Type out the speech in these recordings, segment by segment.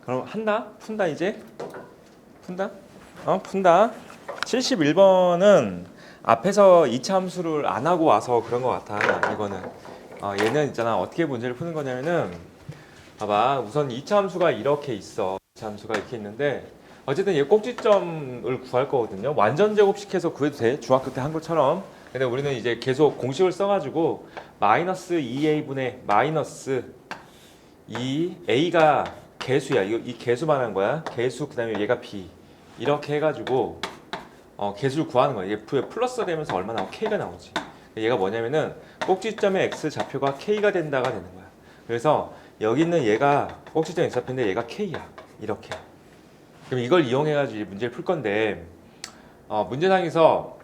그럼 한다? 푼다 이제? 푼다? 푼다. 71번은 앞에서 2차 함수를 안 하고 와서 그런 것 같아. 이거는 얘는 있잖아. 어떻게 문제를 푸는 거냐면은 봐봐. 우선 2차 함수가 이렇게 있어. 2차 함수가 이렇게 있는데 어쨌든 얘 꼭지점을 구할 거거든요. 완전 제곱식해서 구해도 돼. 중학교 때 한 것처럼. 근데 우리는 이제 계속 공식을 써가지고 마이너스 2a분의 마이너스 2a가 개수야. 이 개수 말하는 거야. 개수 그다음에 얘가 b 이렇게 해가지고 개수를 구하는 거야. 이게 플러스 되면서 얼마 나오고 k가 나오지. 얘가 뭐냐면은 꼭지점의 x 좌표가 k가 된다가 되는 거야. 그래서 여기 있는 얘가 꼭지점 x 좌표인데 얘가 k야. 이렇게. 그럼 이걸 이용해가지고 문제를 풀 건데 문제상에서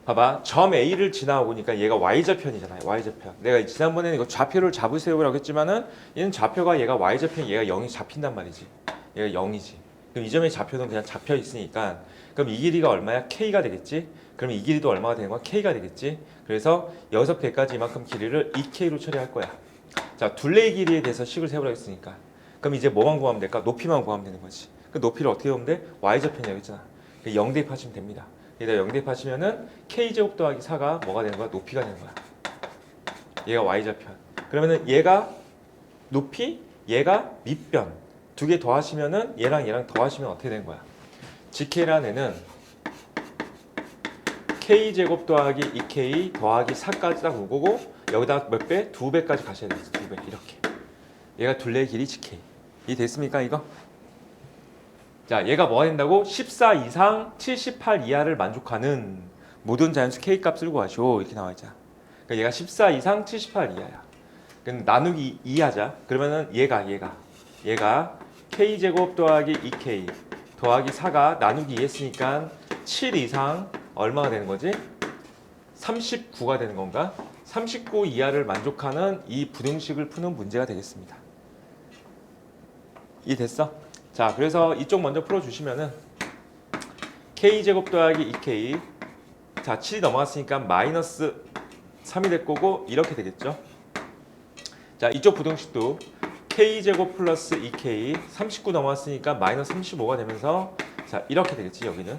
봐봐. 점 A를 지나오니까 얘가 Y좌편이잖아요. Y좌편. 내가 지난번에는 이거 좌표를 잡으세요라고 했지만은 얘는 좌표가 얘가 Y좌편, 얘가 0이 잡힌단 말이지. 얘가 0이지. 그럼 이 점의 좌표는 그냥 잡혀 있으니까 그럼 이 길이가 얼마야? K가 되겠지? 그럼 이 길이도 얼마가 되는 거야? K가 되겠지? 그래서 여기서 100까지 이만큼 길이를 2K로 처리할 거야. 자, 둘레의 길이에 대해서 식을 세우라고 했으니까 그럼 이제 뭐만 구하면 될까? 높이만 구하면 되는 거지. 그 높이를 어떻게 보면 돼? Y좌편이라고 했잖아. 0 대입하시면 됩니다. 여기다 0 대입하시면은 K제곱 더하기 4가 뭐가 되는 거야? 높이가 되는 거야. 얘가 Y좌편. 그러면은 얘가 높이, 얘가 밑변. 두 개 더하시면은 얘랑 더하시면 어떻게 되는 거야? GK라는 애는 K제곱 더하기 2K 더하기 4까지 딱 올 거고 여기다 몇 배? 2배까지 가셔야 되겠어. 2배. 이렇게. 얘가 둘레의 길이 GK. 이 됐습니까 이거? 자, 얘가 뭐가 된다고? 14 이상 78 이하를 만족하는 모든 자연수 K 값을 구하시오. 이렇게 나와 있잖아. 그러니까 얘가 14 이상 78 이하야. 그럼 나누기 2 하자. 그러면은 얘가 K 제곱 더하기 2K 더하기 4가 나누기 2 했으니까 7 이상 얼마가 되는 거지? 39가 되는 건가? 39 이하를 만족하는 이 부등식을 푸는 문제가 되겠습니다. 이 됐어? 자, 그래서 이쪽 먼저 풀어주시면은 K제곱 더하기 2K 자, 7이 넘어갔으니까 마이너스 3이 될 거고 이렇게 되겠죠. 자, 이쪽 부등식도 K제곱 플러스 2K 39 넘어갔으니까 마이너스 35가 되면서 자, 이렇게 되겠지. 여기는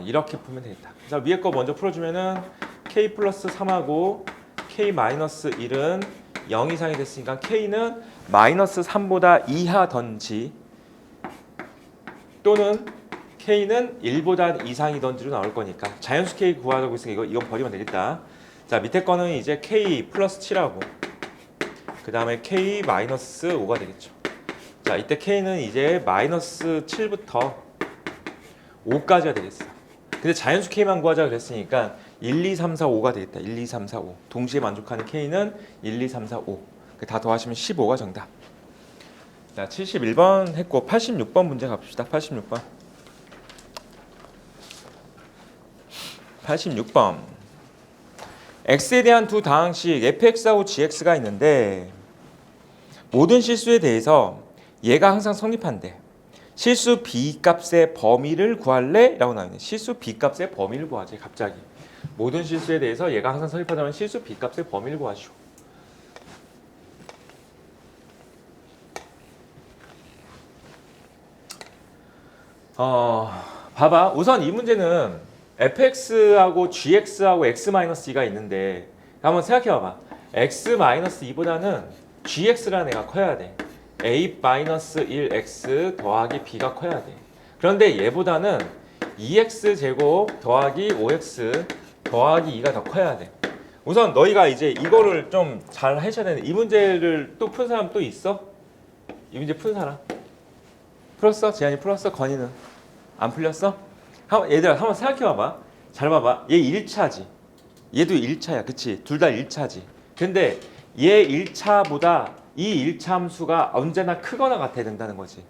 이렇게 풀면 되겠다. 자, 위에 거 먼저 풀어주면은 K 플러스 3하고 K 마이너스 1은 0 이상이 됐으니까 K는 마이너스 3보다 이하던지 또는 K는 1보다 이상이던지로 나올 거니까 자연수 K 구하라고 있으니까 이건 버리면 되겠다. 자, 밑에 거는 이제 K 플러스 7하고 그 다음에 K 마이너스 5가 되겠죠. 자, 이때 K는 이제 마이너스 7부터 5까지가 되겠어. 근데 자연수 K만 구하자 그랬으니까 1, 2, 3, 4, 5가 되겠다. 1, 2, 3, 4, 5 동시에 만족하는 K는 1, 2, 3, 4, 5 다 더하시면 15가 정답. 자, 71번 했고 86번 문제 갑시다. 86번. 86번. x에 대한 두 다항식 fx하고 gx가 있는데 모든 실수에 대해서 얘가 항상 성립한대. 실수 b 값의 범위를 구할래? 라고 나와있네. 실수 b 값의 범위를 구하지. 갑자기. 모든 실수에 대해서 얘가 항상 성립하다면 실수 b 값의 범위를 구하시오. 봐봐. 우선 이 문제는 fx하고 gx하고 x-2가 있는데 한번 생각해봐봐. x-2보다는 gx라는 애가 커야 돼. a-1x 더하기 b가 커야 돼. 그런데 얘보다는 2x제곱 더하기 5x 더하기 2가 더 커야 돼. 우선 너희가 이제 이거를 좀 잘 하셔야 되는데 이 문제를 또 푼 사람 또 있어? 이 문제 푼 사람? 풀었어? 지한이 풀었어? 건이는? 안 풀렸어? 얘들아 한번 생각해봐봐. 잘 봐봐. 얘 1차지. 얘도 1차야. 그치? 둘 다 1차지. 근데 얘 1차보다 이 1차 함수가 언제나 크거나 같아야 된다는 거지.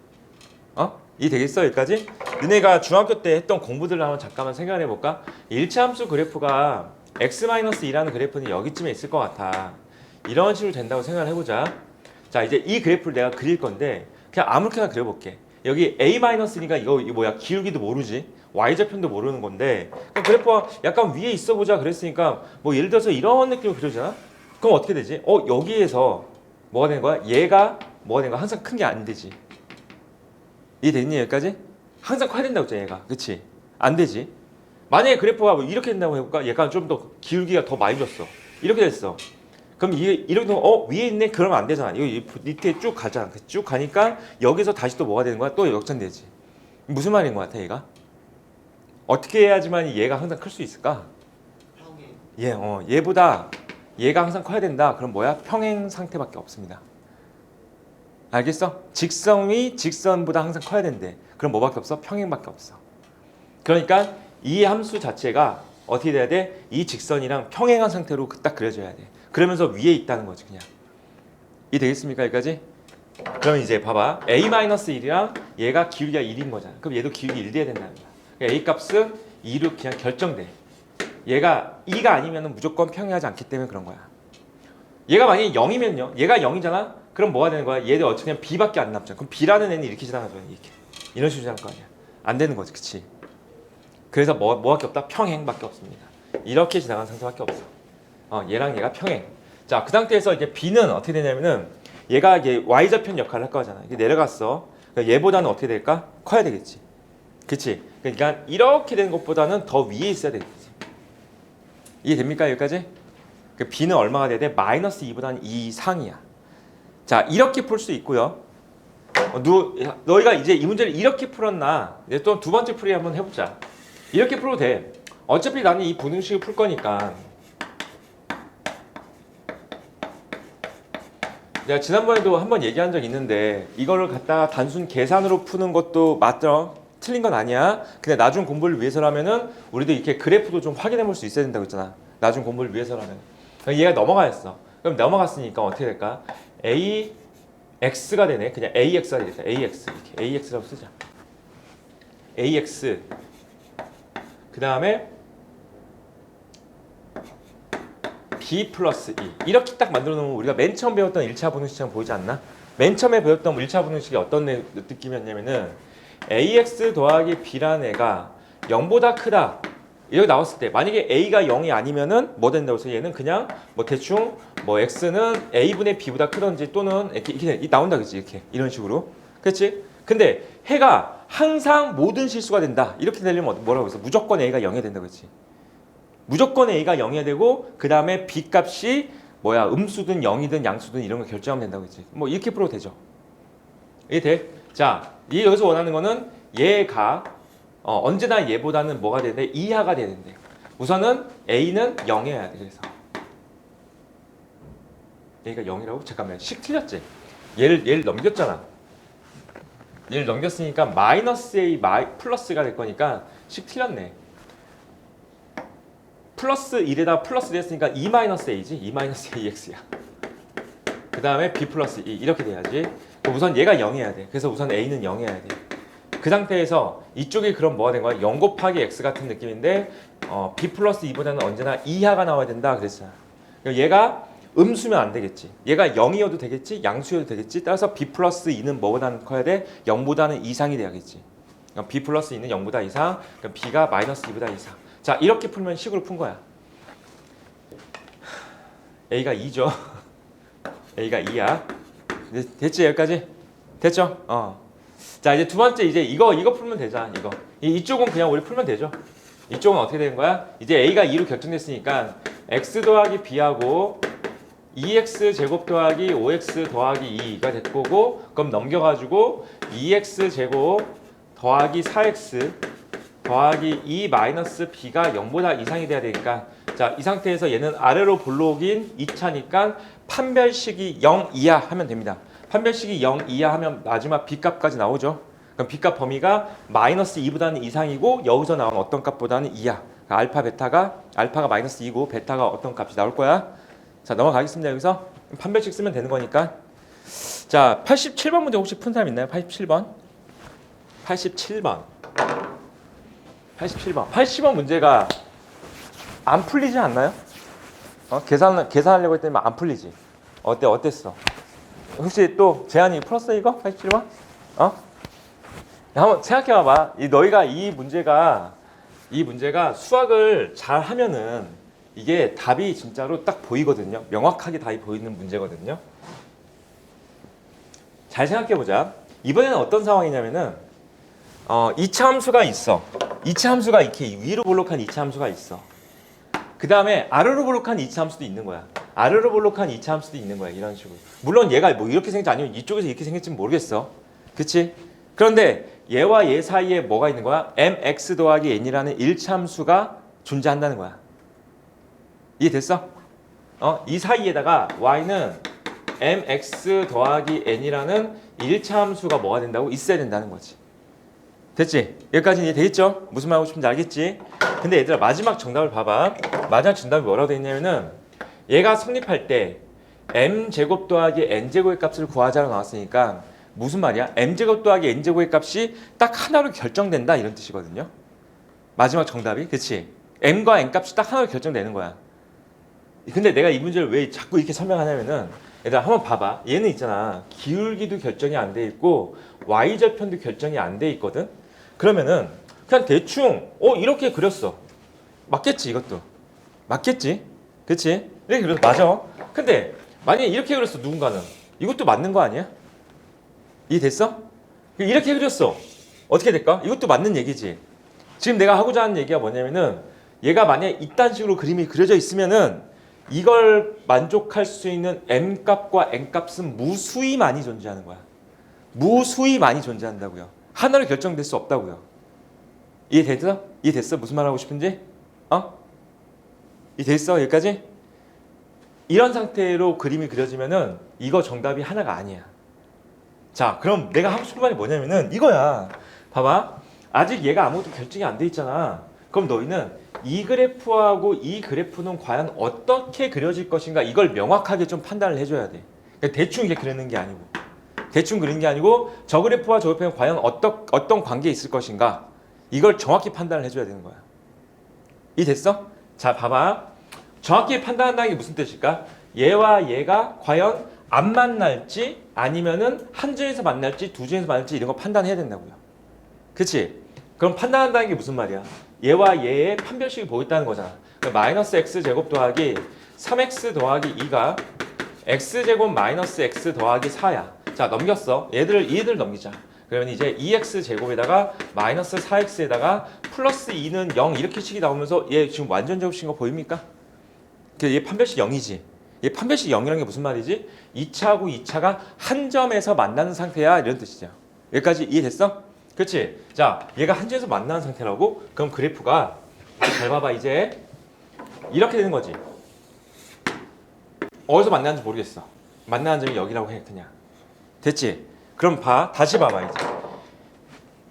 이 되겠어? 여기까지? 너네가 중학교 때 했던 공부들을 한번 잠깐만 생각해볼까? 1차 함수 그래프가 x-2라는 그래프는 여기쯤에 있을 것 같아. 이런 식으로 된다고 생각을 해보자. 자, 이제 이 그래프를 내가 그릴 건데 그냥 아무렇게나 그려볼게. 여기 a-니까 이거 뭐야? 기울기도 모르지. y좌편도 모르는 건데 그럼 그래프가 약간 위에 있어 보자 그랬으니까 뭐 예를 들어서 이런 느낌으로 그려지나? 그럼 어떻게 되지? 여기에서 뭐가 되는 거야? 얘가 뭐가 되는 거야? 항상 큰 게 안 되지. 이해됐니 여기까지? 항상 커야 된다고 했잖아 얘가. 그치? 안 되지. 만약에 그래프가 뭐 이렇게 된다고 해볼까? 얘가 좀 더 기울기가 더 많이 줬어. 이렇게 됐어. 그럼 이게 이렇게 되면 위에 있네? 그러면 안 되잖아. 이거 밑에 쭉 가잖아. 쭉 가니까 여기서 다시 또 뭐가 되는 거야? 또 역전되지. 무슨 말인 것 같아 얘가? 어떻게 해야지만 얘가 항상 클 수 있을까? 얘보다 얘가 항상 커야 된다. 그럼 뭐야? 평행 상태밖에 없습니다. 알겠어? 직선이 직선보다 항상 커야 된대. 그럼 뭐밖에 없어? 평행밖에 없어. 그러니까 이 함수 자체가 어떻게 돼야 돼? 이 직선이랑 평행한 상태로 딱 그려져야 돼. 그러면서 위에 있다는 거지 그냥. 이 되겠습니까 여기까지? 그럼 이제 봐봐. a-1이랑 얘가 기울기가 1인 거잖아. 그럼 얘도 기울기 1 돼야 된다는 거야. 그러니까 a 값은 2로 그냥 결정돼. 얘가 2가 아니면 무조건 평행하지 않기 때문에 그런 거야. 얘가 만약에 0이면요. 얘가 0이잖아. 그럼 뭐가 되는 거야? 얘들 어차피 그냥 b밖에 안 남잖아. 그럼 b라는 애는 이렇게 지나가죠. 이렇게. 이런 식으로 지나갈 거 아니야. 안 되는 거지. 그치? 그래서 뭐밖에 없다? 평행밖에 없습니다. 이렇게 지나가는 상태밖에 없어. 얘랑 얘가 평행. 자, 그 상태에서 이제 b는 어떻게 되냐면은 얘가 이게 y좌편 역할을 할 거잖아. 이게 내려갔어. 그러니까 얘보다는 어떻게 될까? 커야 되겠지. 그치? 그러니까 이렇게 되는 것보다는 더 위에 있어야 되겠지. 이해됩니까? 여기까지? 그 b는 얼마가 돼야 돼? 마이너스 2보다는 2 이상이야. 자, 이렇게 풀 수 있고요. 너희가 이제 이 문제를 이렇게 풀었나? 이제 또 두 번째 풀이 한번 해보자. 이렇게 풀어도 돼. 어차피 나는 이 분응식을 풀 거니까. 내가 지난번에도 한번 얘기한 적 있는데 이거를 갖다가 단순 계산으로 푸는 것도 맞죠? 틀린 건 아니야. 근데 나중 공부를 위해서라면은 우리도 이렇게 그래프도 좀 확인해 볼 수 있어야 된다고 했잖아. 나중 공부를 위해서라면. 얘가 넘어가였어. 그럼 넘어갔으니까 어떻게 될까? AX가 되네. 그냥 AX가 되겠다. AX 이렇게 AX라고 쓰자. AX 그 다음에 B 플러스 2 이렇게 딱 만들어 놓으면 우리가 맨 처음 배웠던 1차 분응식처럼 보이지 않나? 맨 처음에 배웠던 1차 분응식이 어떤 느낌이었냐면은 AX 더하기 B라는 애가 0보다 크다 이렇게 나왔을 때 만약에 A가 0이 아니면은 뭐 된다고 해서 얘는 그냥 뭐 대충 뭐 X는 A분의 B보다 크던지 또는 이렇게 나온다 그치 이렇게 이런 식으로 그렇지? 근데 해가 항상 모든 실수가 된다 이렇게 되려면 뭐라고 해서 무조건 A가 0이 된다 그치? 무조건 A가 0이어야 되고 그 다음에 B 값이 뭐야 음수든 0이든 양수든 이런 거 결정하면 된다고 했지. 뭐 이렇게 풀어도 되죠. 이게 돼? 자, 여기서 원하는 거는 얘가 언제나 얘보다는 뭐가 되는데 이하가 되는데 우선은 A는 0이어야 돼. 그래서 A가 0이라고? 잠깐만 식 틀렸지? 얘를 넘겼잖아. 얘를 넘겼으니까 마이너스 A 플러스가 될 거니까 식 틀렸네. 플러스 1에다 플러스 됐으니까 2-a지. 2-ax야. 그 다음에 b 플러스 2 이렇게 돼야지. 우선 얘가 0이어야 돼. 그래서 우선 a는 0이어야 돼. 그 상태에서 이쪽이 그럼 뭐가 된 거야? 0 곱하기 x 같은 느낌인데 b 플러스 2보다는 언제나 이하가 나와야 된다 그랬잖아. 얘가 음수면 안 되겠지. 얘가 0이어도 되겠지. 양수여도 되겠지. 따라서 b 플러스 2는 뭐보다는 커야 돼? 0보다는 이상이 돼야겠지. b 플러스 2는 0보다 이상. 그럼 b가 마이너스 2보다 이상. 자 이렇게 풀면 식으로 푼 거야. A가 2죠. A가 2야. 됐지 여기까지? 됐죠? 자 이제 두 번째 이제 이거 풀면 되잖아. 이쪽은 그냥 우리 풀면 되죠. 이쪽은 어떻게 되는 거야? 이제 A가 2로 결정됐으니까 X 더하기 B하고 2X 제곱 더하기 5X 더하기 2가 될 거고 그럼 넘겨가지고 2X 제곱 더하기 4X 더하기 2 마이너스 b가 0보다 이상이 돼야 되니까 자 이 상태에서 얘는 아래로 볼록인 2차니까 판별식이 0 이하 하면 됩니다. 판별식이 0 이하 하면 마지막 b값까지 나오죠. 그럼 b값 범위가 마이너스 2보다는 이상이고 여기서 나온 어떤 값보다는 이하. 그러니까 알파가 마이너스 2고 베타가 어떤 값이 나올 거야. 자 넘어가겠습니다. 여기서 판별식 쓰면 되는 거니까. 자 87번 문제 혹시 푼 사람 있나요? 87번 80번 문제가 안 풀리지 않나요? 계산하려고 했더니 안 풀리지. 어땠어? 혹시 또 재한이 풀었어 이거? 87번? 한번 생각해봐봐. 너희가 이 문제가 수학을 잘 하면은 이게 답이 진짜로 딱 보이거든요. 명확하게 답이 보이는 문제거든요. 잘 생각해보자. 이번에는 어떤 상황이냐면은 2차 함수가 있어. 2차 함수가 이렇게 위로 볼록한 2차 함수가 있어. 그 다음에 아래로 볼록한 2차 함수도 있는 거야. 아래로 볼록한 2차 함수도 있는 거야. 이런 식으로. 물론 얘가 뭐 이렇게 생겼지 아니면 이쪽에서 이렇게 생겼지는 모르겠어. 그치? 그런데 얘와 얘 사이에 뭐가 있는 거야? mx 더하기 n이라는 1차 함수가 존재한다는 거야. 이해됐어? 이 사이에다가 y는 mx 더하기 n이라는 1차 함수가 뭐가 된다고? 있어야 된다는 거지. 됐지? 여기까지는 이해되겠죠? 무슨 말 하고 싶은지 알겠지? 근데 얘들아 마지막 정답을 봐봐. 마지막 정답이 뭐라고 돼 있냐면은 얘가 성립할 때 m제곱 더하기 n제곱의 값을 구하자로 나왔으니까 무슨 말이야? m제곱 더하기 n제곱의 값이 딱 하나로 결정된다 이런 뜻이거든요. 마지막 정답이. 그치? m과 n 값이 딱 하나로 결정되는 거야. 근데 내가 이 문제를 왜 자꾸 이렇게 설명하냐면은 얘들아 한번 봐봐. 얘는 있잖아. 기울기도 결정이 안 돼 있고 y절편도 결정이 안 돼 있거든. 그러면은 그냥 대충 이렇게 그렸어. 맞겠지 이것도. 맞겠지? 그치? 이렇게 그려서 맞아. 근데 만약에 이렇게 그렸어 누군가는. 이것도 맞는 거 아니야? 이해됐어? 이렇게 그렸어. 어떻게 될까? 이것도 맞는 얘기지. 지금 내가 하고자 하는 얘기가 뭐냐면은 얘가 만약에 이딴 식으로 그림이 그려져 있으면은 이걸 만족할 수 있는 m값과 n값은 무수히 많이 존재하는 거야. 무수히 많이 존재한다고요. 하나로 결정될 수 없다고요. 이해됐어? 이해됐어? 무슨 말 하고 싶은지? 이해됐어? 여기까지? 이런 상태로 그림이 그려지면은 이거 정답이 하나가 아니야. 자, 그럼 내가 하고 싶은 말이 뭐냐면은 이거야. 봐봐. 아직 얘가 아무것도 결정이 안 돼 있잖아. 그럼 너희는 이 그래프하고 이 그래프는 과연 어떻게 그려질 것인가 이걸 명확하게 좀 판단을 해줘야 돼. 그러니까 대충 이렇게 그리는 게 아니고 대충 그리는 게 아니고 저 그래프와 저 그래프는 과연 어떤 관계에 있을 것인가 이걸 정확히 판단을 해줘야 되는 거야. 이해됐어? 자, 봐봐. 정확히 판단한다는 게 무슨 뜻일까? 얘와 얘가 과연 안 만날지 아니면은 한 줄에서 만날지 두 줄에서 만날지 이런 거 판단해야 된다고요. 그치? 그럼 판단한다는 게 무슨 말이야? 얘와 얘의 판별식이 보였다는 거잖아. 그러니까 마이너스 x제곱 더하기 3x 더하기 2가 x제곱 마이너스 x 더하기 4야. 자, 넘겼어. 얘들 넘기자. 그러면 이제 2x제곱에다가 마이너스 4x에다가 플러스 2는 0 이렇게 식이 나오면서 얘 지금 완전 제곱식인 거 보입니까? 얘 판별식 0이지. 얘 판별식 0이라는 게 무슨 말이지? 2차하고 2차가 한 점에서 만나는 상태야 이런 뜻이죠. 여기까지 이해됐어? 그렇지? 자, 얘가 한 점에서 만나는 상태라고? 그럼 그래프가 잘 봐봐. 이제 이렇게 되는 거지. 어디서 만나는지 모르겠어. 만나는 점이 여기라고 해 그냥. 됐지? 그럼 다시 봐봐 이제.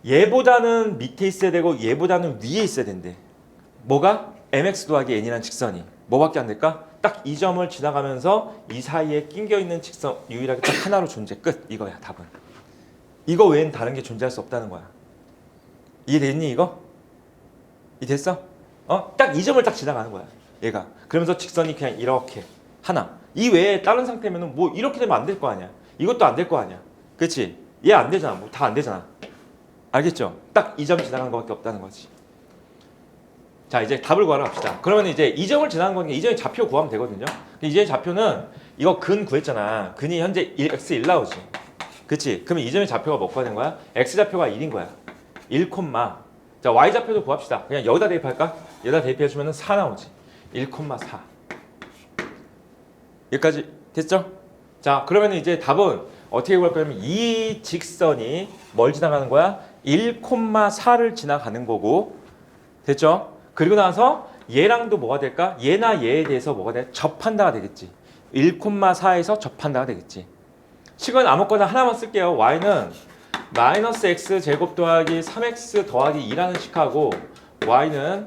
얘보다는 밑에 있어야 되고 얘보다는 위에 있어야 된대. 뭐가? mx 더하기 n이라는 직선이. 뭐밖에 안 될까? 딱 이 점을 지나가면서 이 사이에 낑겨 있는 직선 유일하게 딱 하나로 존재. 끝. 이거야 답은. 이거 외엔 다른 게 존재할 수 없다는 거야. 이해됐니 이거? 이해됐어? 딱 이 점을 딱 지나가는 거야. 얘가. 그러면서 직선이 그냥 이렇게 하나. 이 외에 다른 상태면은 뭐 이렇게 되면 안 될 거 아니야. 이것도 안 될 거 아니야. 그렇지? 얘 안 되잖아. 뭐 다 안 되잖아. 알겠죠? 딱 이 점 지나간 거밖에 없다는 거지. 자, 이제 답을 구하러 갑시다. 그러면 이제 이 점을 지나간 거니까 이 점의 좌표 구하면 되거든요. 이 점의 좌표는 이거 근 구했잖아. 근이 현재 x1 나오지. 그치? 그러면 이 점의 좌표가 뭐가 된 거야? x 좌표가 1인 거야. 1, 자, y 좌표도 구합시다. 그냥 여기다 대입할까? 여기다 대입해주면 4 나오지. 1,4. 여기까지 됐죠? 자, 그러면 이제 답은 어떻게 구할 거냐면 이 직선이 뭘 지나가는 거야? 1,4를 지나가는 거고. 됐죠? 그리고 나서 얘랑도 뭐가 될까? 얘나 얘에 대해서 뭐가 돼? 접한다가 되겠지. 1,4에서 접한다가 되겠지. 식은 아무거나 하나만 쓸게요. y는 마이너스 x 제곱 더하기 3x 더하기 2라는 식하고 y는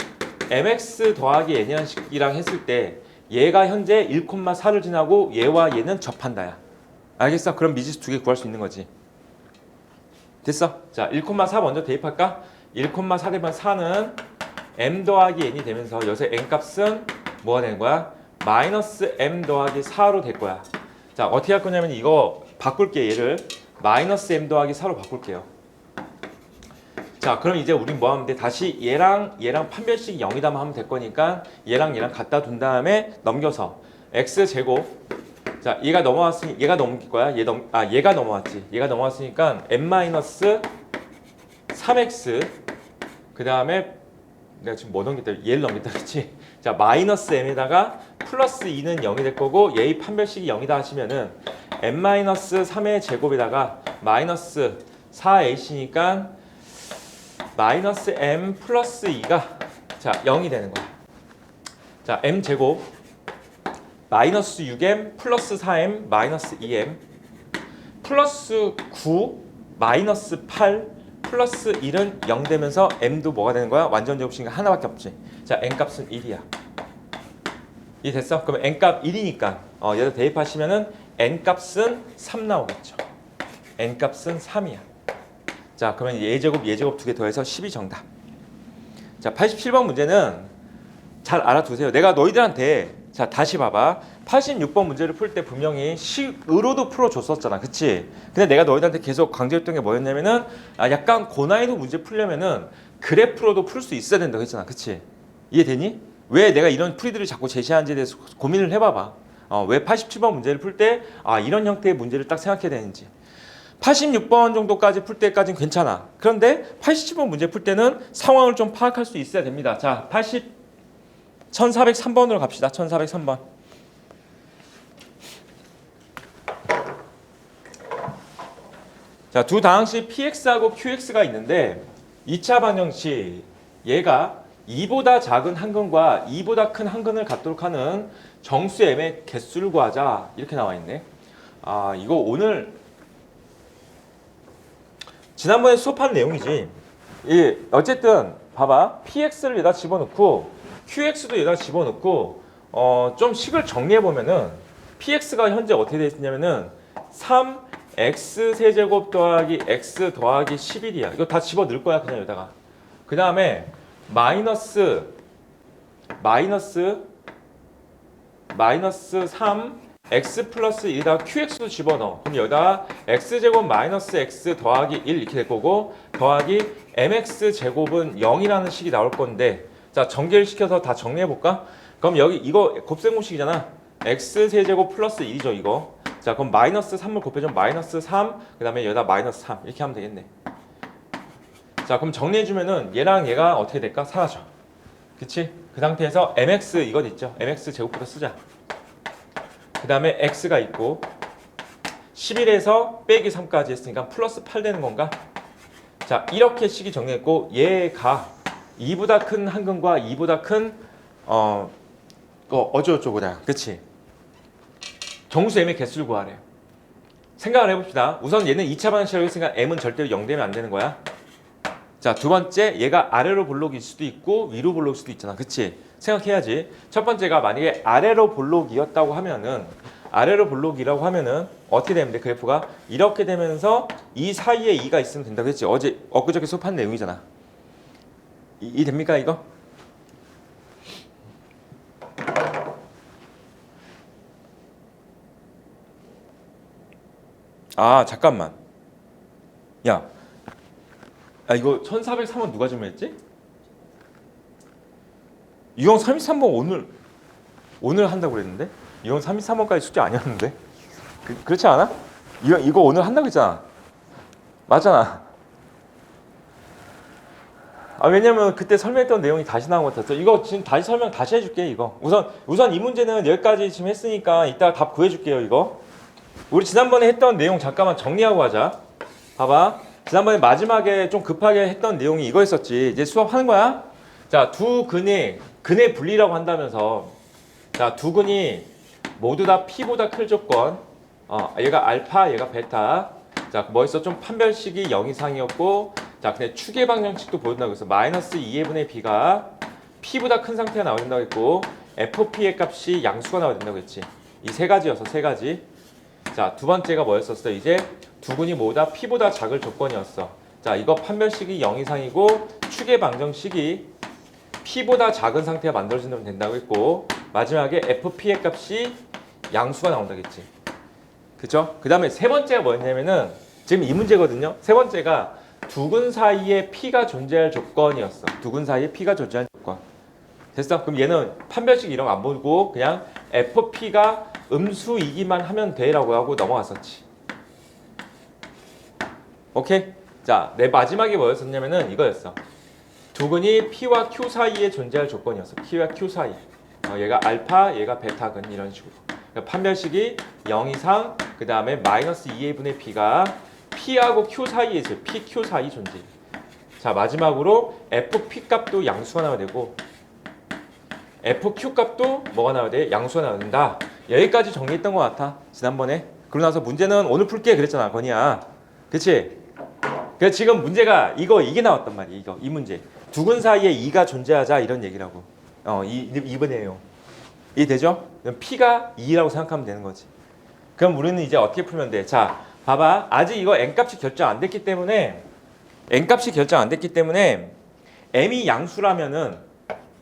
mx 더하기 n이라는 식이랑 했을 때 얘가 현재 1,4를 지나고 얘와 얘는 접한다야. 알겠어? 그럼 미지수 두 개 구할 수 있는 거지. 됐어? 자, 1,4 먼저 대입할까? 1,4 대입한 4는 m 더하기 n이 되면서 여기서 n 값은 뭐가 되는 거야? 마이너스 m 더하기 4로 될 거야. 자, 어떻게 할 거냐면 이거 바꿀게. 얘를 마이너스 m 더하기 4로 바꿀게요. 자, 그럼 이제 우린 뭐 하면 돼? 다시 얘랑 판별식이 0이다만 하면 될 거니까 얘랑 갖다 둔 다음에 넘겨서 x제곱. 자, 얘가 넘어왔으니 얘가 넘길 거야. 얘가 넘어왔지. 얘가 넘어왔으니까 m 마이너스 3x 그 다음에 내가 지금 뭐 넘겼다 얘를 넘겼다 그렇지? 자 마이너스 m에다가 플러스 2는 0이 될 거고 얘의 판별식이 0이다 하시면은 n-3의 제곱에다가 마이너스 4ac니까 마이너스 m 플러스 2가 자 0이 되는 거야. 자 m 제곱 마이너스 6m 플러스 4m 마이너스 2m 플러스 9 마이너스 8 플러스 1은 0 되면서 m도 뭐가 되는 거야? 완전 제곱식이니까 하나밖에 없지. 자 n 값은 1이야. 이 됐어? 그럼 n 값 1이니까 여기다 대입하시면은 n 값은 3 나오겠죠. n 값은 3이야. 자 그러면 예제곱 예제곱 두 개 더해서 10이 정답. 자 87번 문제는 잘 알아두세요. 내가 너희들한테 자 다시 봐봐. 86번 문제를 풀 때 분명히 식으로도 풀어줬었잖아. 그치? 근데 내가 너희들한테 계속 강조했던 게 뭐였냐면은 약간 고난이도 문제 풀려면은 그래프로도 풀 수 있어야 된다고 했잖아. 그치? 이해되니? 왜 내가 이런 풀이들을 자꾸 제시하는지에 대해서 고민을 해봐봐. 왜 87번 문제를 풀 때 이런 형태의 문제를 딱 생각해야 되는지. 86번 정도까지 풀 때까지는 괜찮아. 그런데 87번 문제 풀 때는 상황을 좀 파악할 수 있어야 됩니다. 자, 1403번으로 갑시다. 1403번. 자, 두 다항식 px하고 qx가 있는데 2차 방정식 얘가 2보다 작은 한근과 2보다 큰 한근을 갖도록 하는 정수 m의 개수를 구하자 이렇게 나와 있네. 이거 오늘 지난번에 수업한 내용이지. 어쨌든 봐봐. px를 여기다 집어넣고 qx도 여기다 집어넣고 좀 식을 정리해 보면은 px가 현재 어떻게 되어 있냐면은 3x 세제곱 더하기 x 더하기 11이야. 이거 다 집어넣을 거야 그냥 여기다가. 그 다음에 마이너스 3 x 플러스 1에다가 qx도 집어넣어. 그럼 여기다 x제곱 마이너스 x 더하기 1 이렇게 될 거고 더하기 mx 제곱은 0이라는 식이 나올 건데 자 전개를 시켜서 다 정리해 볼까? 그럼 여기 이거 곱셈공식이잖아. x 세제곱 플러스 1이죠 이거. 자 그럼 마이너스 3을 곱해주면 마이너스 3 그 다음에 여기다 마이너스 3 이렇게 하면 되겠네. 자 그럼 정리해주면은 얘랑 얘가 어떻게 될까? 사라져. 그치? 그 상태에서 mx 이것 있죠. mx 제곱부터 쓰자. 그 다음에 x가 있고 11에서 빼기 3까지 했으니까 플러스 8 되는 건가? 자 이렇게 식이 정리했고 얘가 2보다 큰 한근과 2보다 큰 어쩌고저쩌고다. 그치? 정수 m의 개수를 구하래요. 생각을 해봅시다. 우선 얘는 2차 방정식이라고 했으니까 m은 절대로 0 되면 안 되는 거야. 자, 두 번째 얘가 아래로 볼록일 수도 있고 위로 볼록일 수도 있잖아. 그치? 생각해야지. 첫 번째가 만약에 아래로 볼록이었다고 하면은 볼록이라고 하면은 어떻게 되면 돼? 그래프가 이렇게 되면서 이 사이에 2가 있으면 된다고 했지. 엊그저께 수업한 내용이잖아. 이 됩니까 이거? 잠깐만. 야, 이거 1403원 누가 질문했지? 이형 33번 오늘 한다고 그랬는데? 이형 33번까지 숙제 아니었는데? 그렇지 않아? 이거 오늘 한다고 했잖아. 맞잖아. 왜냐면 그때 설명했던 내용이 다시 나온 것 같았어. 이거 지금 다시 설명 다시 해줄게 이거. 우선 이 문제는 여기까지 지금 했으니까 이따 답 구해줄게요 이거. 우리 지난번에 했던 내용 잠깐만 정리하고 하자. 봐봐. 지난번에 마지막에 좀 급하게 했던 내용이 이거였었지. 이제 수업하는 거야. 자, 두 근의 분리라고 한다면서 자, 두 근이 모두 다 P보다 클 조건 얘가 알파, 얘가 베타. 자, 뭐 있어? 좀 판별식이 0 이상이었고 자, 근데 추계 방정식도 보여준다고 했어. 마이너스 2의 분의 B가 P보다 큰 상태가 나와야 된다고 했고 FP의 값이 양수가 나와야 된다고 했지. 이 세 가지여서 세 가지. 자, 두 번째가 뭐였었어? 이제 두 근이 모두 다 P보다 작을 조건이었어. 자, 이거 판별식이 0 이상이고 추계 방정식이 P보다 작은 상태가 만들어지면 된다고 했고 마지막에 FP의 값이 양수가 나온다겠지. 그죠? 그 다음에 세 번째가 뭐였냐면은 지금 이 문제거든요. 세 번째가 두 근 사이에 P가 존재할 조건이었어. 두 근 사이에 P가 존재할 조건. 됐어? 그럼 얘는 판별식 이런 거 안 보고 그냥 FP가 음수이기만 하면 돼라고 하고 넘어갔었지. 오케이? 자, 내 마지막에 뭐였었냐면은 이거였어. 두근이 P와 Q 사이에 존재할 조건이었어. P와 Q 사이. 얘가 알파, 얘가 베타근 이런 식으로. 그러니까 판별식이 0 이상, 그 다음에 마이너스 2의 분의 B가 P하고 Q 사이에 있어요. P, Q 사이 존재. 자, 마지막으로 FP 값도 양수가 나와야 되고 FQ 값도 뭐가 나와야 돼? 양수가 나와야 된다. 여기까지 정리했던 것 같아. 지난번에. 그러고 나서 문제는 오늘 풀게 그랬잖아, 건이야. 그치? 그래서 지금 문제가 이게 나왔단 말이야. 이 문제. 두근 사이에 2가 존재하자 이런 얘기라고. 이번에요. 이해되죠? P가 2라고 생각하면 되는 거지. 그럼 우리는 이제 어떻게 풀면 돼? 자, 봐봐. 아직 이거 n값이 결정 안 됐기 때문에 m이 양수라면은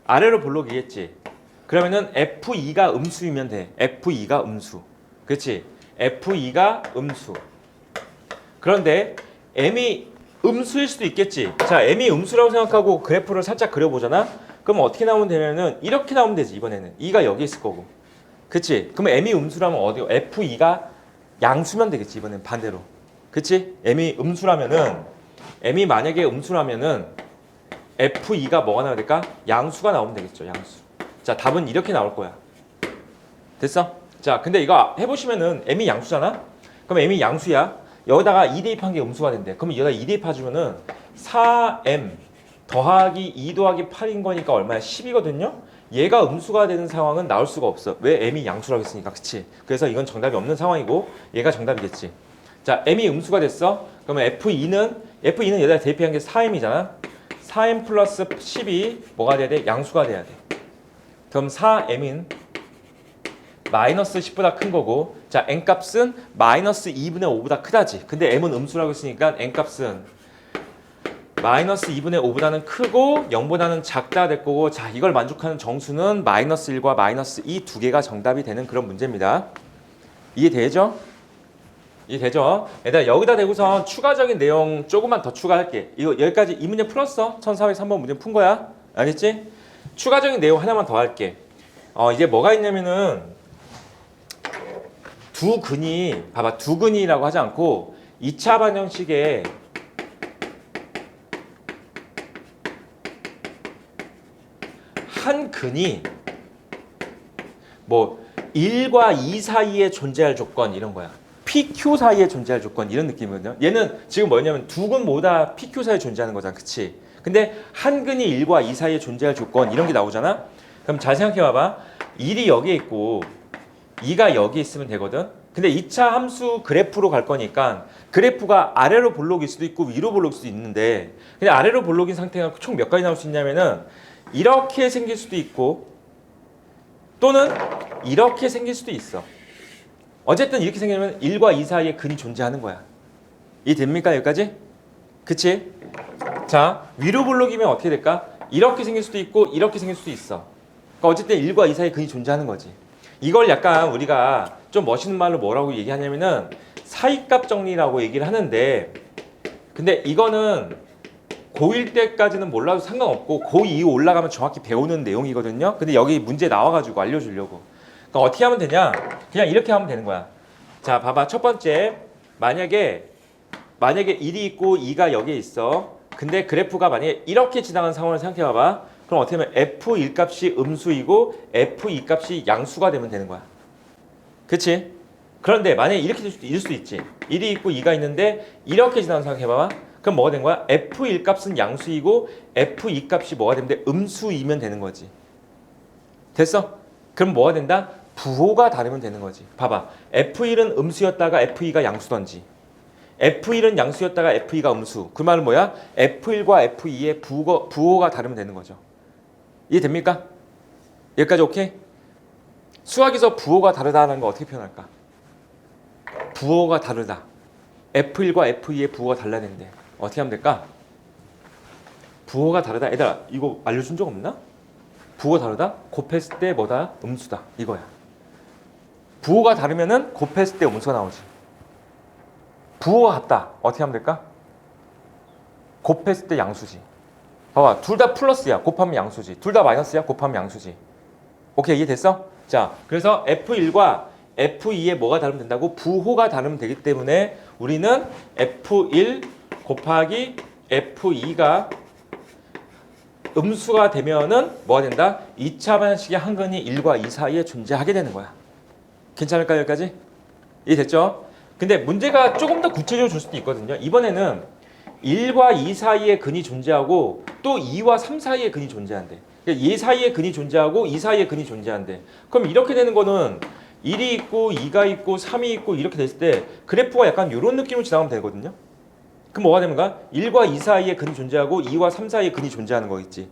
아래로 볼록이겠지. 그러면은 F2가 음수이면 돼. F2가 음수. 그렇지? F2가 음수. 그런데 m이 음수일 수도 있겠지. 자, m이 음수라고 생각하고 그래프를 살짝 그려보잖아. 그럼 어떻게 나오면 되냐면은 이렇게 나오면 되지. 이번에는 2가 여기 있을 거고. 그치? 그러면 m이 음수라면 어디? F2가 양수면 되겠지. 이번엔 반대로. 그치? m이 만약에 음수라면은 F2가 뭐가 나와야 될까? 양수가 나오면 되겠죠. 양수. 자, 답은 이렇게 나올 거야. 됐어? 자, 근데 이거 해보시면은 m이 양수잖아? 그럼 m이 양수야. 여기다가 2 대입한 게 음수가 된대. 그럼 여기다 2 대입해주면은 4m 더하기 2 더하기 8인 거니까 얼마야? 10이거든요? 얘가 음수가 되는 상황은 나올 수가 없어. 왜? m이 양수라고 했으니까. 그치? 그래서 이건 정답이 없는 상황이고 얘가 정답이겠지. 자, m이 음수가 됐어. 그러면 F2는 여기다 대입한 게 4m이잖아. 4m 플러스 10이 뭐가 돼야 돼? 양수가 돼야 돼. 그럼 4m인 마이너스 10보다 큰 거고, 자, n값은 마이너스 2분의 5보다 크다지. 근데 m은 음수라고 했으니까 n값은 마이너스 2분의 5보다는 크고 0보다는 작다 될 거고, 자, 이걸 만족하는 정수는 마이너스 1과 마이너스 2 두 개가 정답이 되는 그런 문제입니다. 이해되죠? 이해되죠? 얘들아, 여기다 대고서 추가적인 내용 조금만 더 추가할게. 이거 여기까지 이 문제 풀었어? 1403번 문제 푼 거야. 알겠지? 추가적인 내용 하나만 더 할게. 이제 뭐가 있냐면은 봐봐, 두근이라고 하지 않고 2차 방정식에 한 근이 뭐 1과 2 사이에 존재할 조건 이런 거야. PQ 사이에 존재할 조건 이런 느낌이거든요. 얘는 지금 뭐냐면 두근 모다 PQ 사이에 존재하는 거잖아. 그치? 근데 한 근이 1과 2 사이에 존재할 조건 이런 게 나오잖아. 그럼 잘 생각해 봐봐. 1이 여기에 있고 2가 여기 있으면 되거든. 근데 2차 함수 그래프로 갈 거니까 그래프가 아래로 볼록일 수도 있고 위로 볼록일 수도 있는데, 근데 아래로 볼록인 상태가 총 몇 가지 나올 수 있냐면은 이렇게 생길 수도 있고 또는 이렇게 생길 수도 있어. 어쨌든 이렇게 생기면 1과 2 사이에 근이 존재하는 거야. 이해됩니까? 여기까지? 그치? 자, 위로 볼록이면 어떻게 될까? 이렇게 생길 수도 있고 이렇게 생길 수도 있어. 그러니까 어쨌든 1과 2 사이에 근이 존재하는 거지. 이걸 약간 우리가 좀 멋있는 말로 뭐라고 얘기하냐면은 사이값 정리라고 얘기를 하는데, 근데 이거는 고1 때까지는 몰라도 상관없고 고2 올라가면 정확히 배우는 내용이거든요. 근데 여기 문제 나와가지고 알려주려고. 그러니까 어떻게 하면 되냐? 그냥 이렇게 하면 되는 거야. 자, 봐봐. 첫 번째, 만약에 1이 있고 2가 여기에 있어. 근데 그래프가 만약에 이렇게 지나가는 상황을 생각해 봐봐. 그럼 어떻게 하면 F1 값이 음수이고 F2 값이 양수가 되면 되는 거야. 그치? 그런데 만약에 이렇게 될 수도 있지. 1이 있고 2가 있는데 이렇게 지나가는 상황 해봐봐. 그럼 뭐가 된 거야? F1 값은 양수이고 F2 값이 뭐가 되면 돼? 음수이면 되는 거지. 됐어? 그럼 뭐가 된다? 부호가 다르면 되는 거지. 봐봐. F1은 음수였다가 F2가 양수던지, F1은 양수였다가 F2가 음수. 그 말은 뭐야? F1과 F2의 부호가 다르면 되는 거죠. 이해됩니까? 여기까지 오케이? 수학에서 부호가 다르다는 거 어떻게 표현할까? 부호가 다르다. F1과 F2의 부호가 달라는데 어떻게 하면 될까? 부호가 다르다. 얘들아, 이거 알려준 적 없나? 부호가 다르다? 곱했을 때 뭐다? 음수다. 이거야. 부호가 다르면은 곱했을 때 음수가 나오지. 부호가 같다. 어떻게 하면 될까? 곱했을 때 양수지. 봐봐. 둘 다 플러스야. 곱하면 양수지. 둘 다 마이너스야. 곱하면 양수지. 오케이, 이해됐어? 자, 그래서 F1과 F2의 뭐가 다르면 된다고? 부호가 다르면 되기 때문에 우리는 F1 곱하기 F2가 음수가 되면은 뭐가 된다? 2차 방정식의 한근이 1과 2 사이에 존재하게 되는 거야. 괜찮을까요? 여기까지? 이해됐죠? 근데 문제가 조금 더 구체적으로 줄 수도 있거든요. 이번에는 1과 2 사이에 근이 존재하고 또 2와 3 사이에 근이 존재한대. 그러니까 2 사이에 근이 존재하고 2 사이에 근이 존재한대. 그럼 이렇게 되는 거는 1이 있고 2가 있고 3이 있고 이렇게 됐을 때 그래프가 약간 이런 느낌으로 지나가면 되거든요. 그럼 뭐가 되는가? 1과 2 사이에 근이 존재하고 2와 3 사이에 근이 존재하는 거겠지.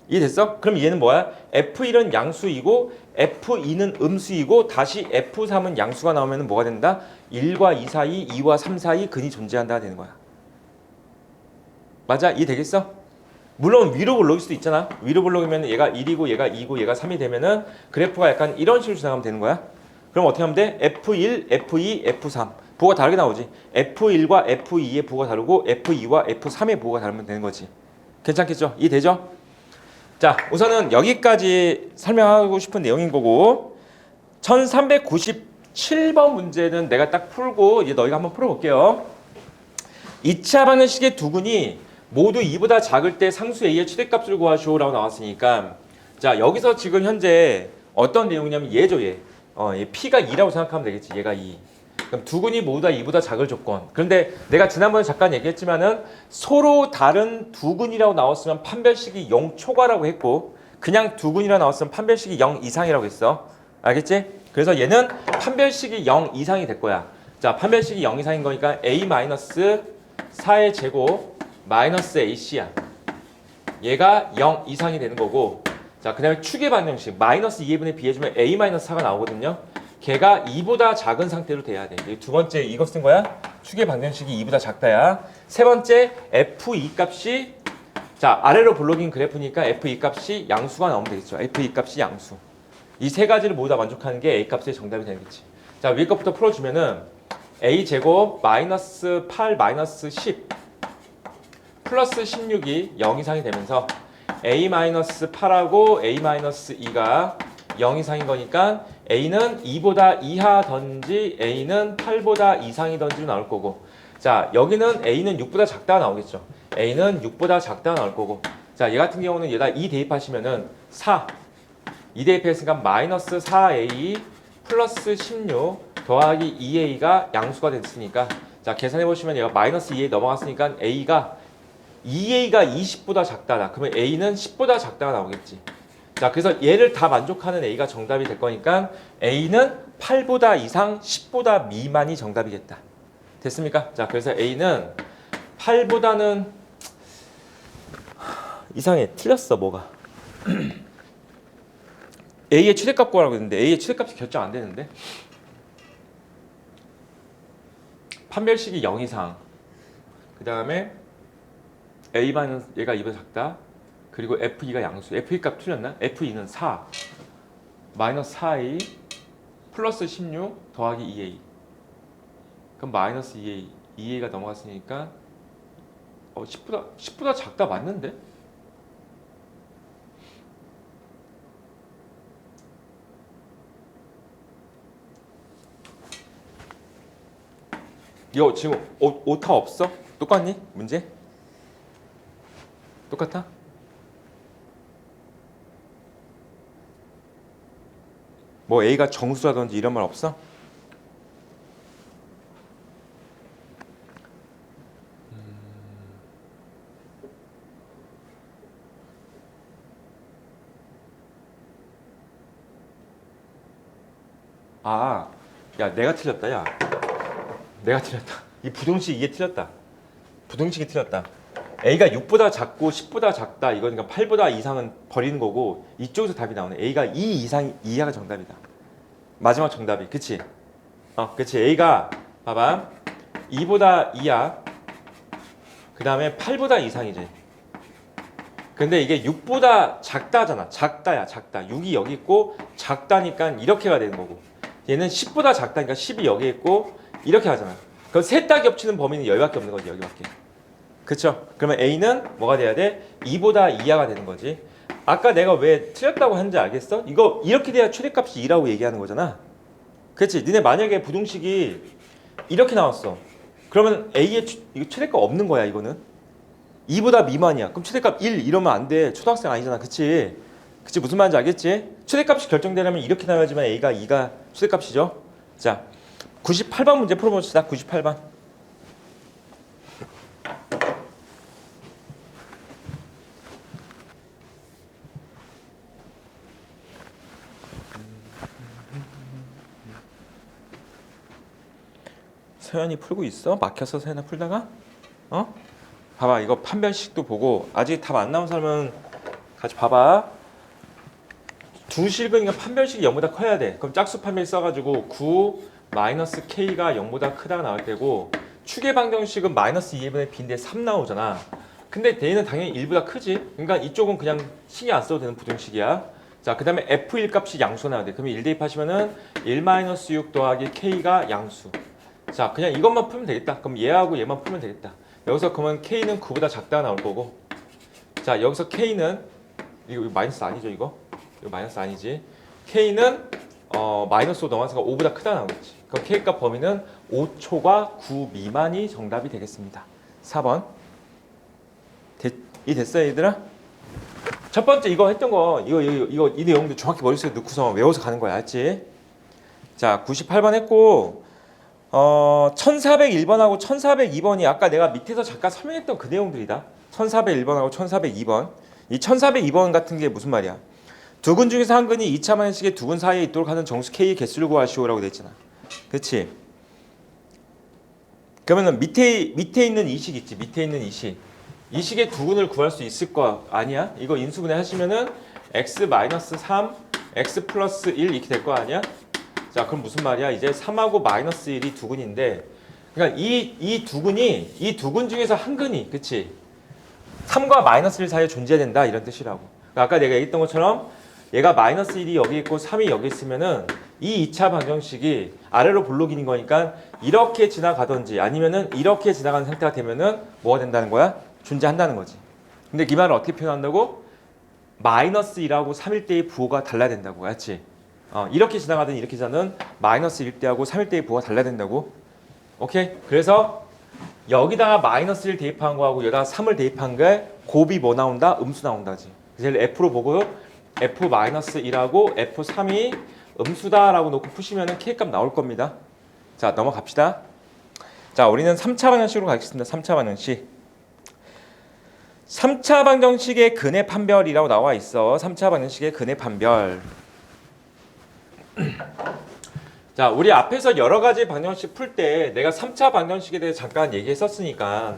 이해됐어? 그럼 얘는 뭐야? F1은 양수이고 F2는 음수이고 다시 F3은 양수가 나오면 뭐가 된다? 1과 2 사이, 2와 3 사이 근이 존재한다 되는 거야. 맞아? 이해되겠어? 물론 위로 블록일 수도 있잖아. 위로 블록이면 얘가 1이고 얘가 2고 얘가 3이 되면은 그래프가 약간 이런 식으로 지나가면 되는 거야. 그럼 어떻게 하면 돼? F1, F2, F3 부호가 다르게 나오지. F1과 F2의 부호가 다르고 F2와 F3의 부호가 다르면 되는 거지. 괜찮겠죠? 이해되죠? 자, 우선은 여기까지 설명하고 싶은 내용인 거고 1397번 문제는 내가 딱 풀고 이제 너희가 한번 풀어볼게요. 2차 방정식의 두 근이 모두 2보다 작을 때 상수 A의 최대값을 구하시오라고 나왔으니까 자, 여기서 지금 현재 어떤 내용이냐면 얘죠, 얘. 얘 P가 2라고 생각하면 되겠지. 얘가 2. 그럼 두 근이 모두 다 2보다 작을 조건. 그런데 내가 지난번에 잠깐 얘기했지만은 서로 다른 두 근이라고 나왔으면 판별식이 0 초과라고 했고 그냥 두 근이라고 나왔으면 판별식이 0 이상이라고 했어. 알겠지? 그래서 얘는 판별식이 0 이상이 될 거야. 자, 판별식이 0 이상인 거니까 A-4의 제곱 마이너스 AC야. 얘가 0 이상이 되는 거고 자, 그 다음에 축의 방정식 마이너스 2분의 B해주면 A-4가 나오거든요. 걔가 2보다 작은 상태로 돼야 돼. 두 번째 이거 쓴 거야. 축의 방정식이 2보다 작다야. 세 번째 F2 값이 자 아래로 블록인 그래프니까 F2 값이 양수가 나오면 되겠죠. F2 값이 양수. 이 세 가지를 모두 다 만족하는 게 A 값의 정답이 되겠지. 자 위에 것부터 풀어주면은 A 제곱 마이너스 8 마이너스 10 플러스 16이 0 이상이 되면서 A-8하고 A-2가 0 이상인 거니까 A는 2보다 이하든지 A는 8보다 이상이든지로 나올 거고 자 여기는 A는 6보다 작다가 나오겠죠. A는 6보다 작다가 나올 거고 자 얘 같은 경우는 얘다 2 대입하시면은 4 2 대입했으니까 마이너스 4A 플러스 16 더하기 2A가 양수가 됐으니까 자 계산해보시면 얘가 마이너스 2A 넘어갔으니까 A가 2A가 20보다 작다다. 그러면 A는 10보다 작다가 나오겠지. 자, 그래서 얘를 다 만족하는 A가 정답이 될 거니까 A는 8보다 이상, 10보다 미만이 정답이겠다. 됐습니까? 자, 그래서 A는 8보다는 이상해. 틀렸어, 뭐가. A의 최대값 구하라고 했는데 A의 최대값이 결정 안 되는데. 판별식이 0 이상. 그 다음에 A-는 얘가 2보다 작다. 그리고 F2가 양수. F2 값 틀렸나? F2는 4. 마이너스 4A 플러스 16 더하기 2A. 그럼 마이너스 2A. 2A가 넘어갔으니까 10보다 작다 맞는데? 이거 지금 오타 없어? 똑같니? 문제? 똑같아? 뭐 A가 정수라든지 이런 말 없어? 아, 야 내가 틀렸다 야 내가 틀렸다 이 부동식 이게 틀렸다 부동식이 틀렸다 A가 6보다 작고 10보다 작다 이거니까 8보다 이상은 버리는 거고 이쪽에서 답이 나오네. A가 2 이상 이하가 정답이다. 마지막 정답이 그치? 그치. A가 봐봐 2보다 이하 그 다음에 8보다 이상이지. 근데 이게 6보다 작다잖아. 작다야 작다. 6이 여기 있고 작다니까 이렇게 가야 되는 거고 얘는 10보다 작다니까 10이 여기 있고 이렇게 하잖아. 그럼 셋 다 겹치는 범위는 여기밖에 없는 거지. 여기밖에. 그쵸? 그러면 A는 뭐가 돼야 돼? 2보다 이하가 되는 거지. 아까 내가 왜 틀렸다고 했는지 알겠어? 이거 이렇게 돼야 최대값이 2라고 얘기하는 거잖아. 그치? 니네 만약에 부동식이 이렇게 나왔어. 그러면 A의 이거 최대값 없는 거야 이거는. 2보다 미만이야. 그럼 최대값 1 이러면 안 돼. 초등학생 아니잖아. 그치? 그치 무슨 말인지 알겠지? 최대값이 결정되려면 이렇게 나와야지만 A가 2가 최대값이죠. 자 98번 문제 풀어봅시다. 98번. 서연이 풀고 있어? 막혔어 서연아 풀다가? 어? 봐봐 이거 판별식도 보고 아직 답 안 나온 사람은 같이 봐봐. 두 실근이니까 판별식이 0보다 커야 돼. 그럼 짝수 판별 써가지고 9 마이너스 K가 0보다 크다가 나올 때고 축의 방정식은 마이너스 2분의 B인데 3 나오잖아. 근데 D는 당연히 1보다 크지. 그러니까 이쪽은 그냥 신경 안 써도 되는 부등식이야. 자, 그 다음에 F1 값이 양수 나와야 돼. 그러면 1 대입하시면은 1 마이너스 6 더하기 K가 양수. 자, 그냥 이것만 풀면 되겠다. 그럼 얘하고 얘만 풀면 되겠다. 여기서 그러면 K는 9보다 작다가 나올 거고. 자, 여기서 K는 이거 마이너스 아니죠, 이거? 이거 마이너스 아니지. K는 마이너스 5 넘어가서 5보다 크다 나오겠지. 그럼 K값 범위는 5초과 9 미만이 정답이 되겠습니다. 4번. 이 됐어요, 얘들아? 첫 번째 이거 했던 거 이 내용도 정확히 머릿속에 넣고서 외워서 가는 거야, 알지? 자, 98번 했고 1401번하고 1402번이 아까 내가 밑에서 잠깐 설명했던 그 내용들이다. 1401번하고 1402번. 이 1402번 같은 게 무슨 말이야? 두 근 중에서 한 근이 2차 방정식의 두 근 사이에 있도록 하는 정수 K의 개수를 구하시오라고 돼 있잖아. 그렇지? 그러면은 밑에 있는 이 식 있지. 밑에 있는 이 식. 이 식의 두 근을 구할 수 있을 거 아니야? 이거 인수분해 하시면은 x-3, x 플러스 1 이렇게 될 거 아니야? 자, 그럼 무슨 말이야? 이제 3하고 마이너스 1이 두 근인데, 그러니까 이 두 근 중에서 한 근이, 그치? 3과 마이너스 1 사이에 존재해야 된다 이런 뜻이라고. 그러니까 아까 내가 얘기했던 것처럼 얘가 마이너스 1이 여기 있고 3이 여기 있으면은 이 2차 방정식이 아래로 볼록인 거니까 이렇게 지나가든지 아니면은 이렇게 지나가는 상태가 되면은 뭐가 된다는 거야? 존재한다는 거지. 근데 이 말을 어떻게 표현한다고? 마이너스 1하고 3일 때의 부호가 달라야 된다고. 알지? 이렇게 지나가든 이렇게 지나든 마이너스 1대하고 3일 때의 부호가 달라야 된다고. 오케이? 그래서 여기다가 마이너스 1 대입한 거하고 여기다가 3을 대입한 게 곱이 뭐 나온다? 음수 나온다지. 그래서 F로 보고 F-1하고 F3이 음수다라고 놓고 푸시면 K값 나올 겁니다. 자, 넘어갑시다. 자, 우리는 3차 방정식으로 가겠습니다. 3차 방정식. 3차 방정식의 근의 판별이라고 나와 있어. 3차 방정식의 근의 판별. 자, 우리 앞에서 여러 가지 방정식 풀 때 내가 3차 방정식에 대해 잠깐 얘기했었으니까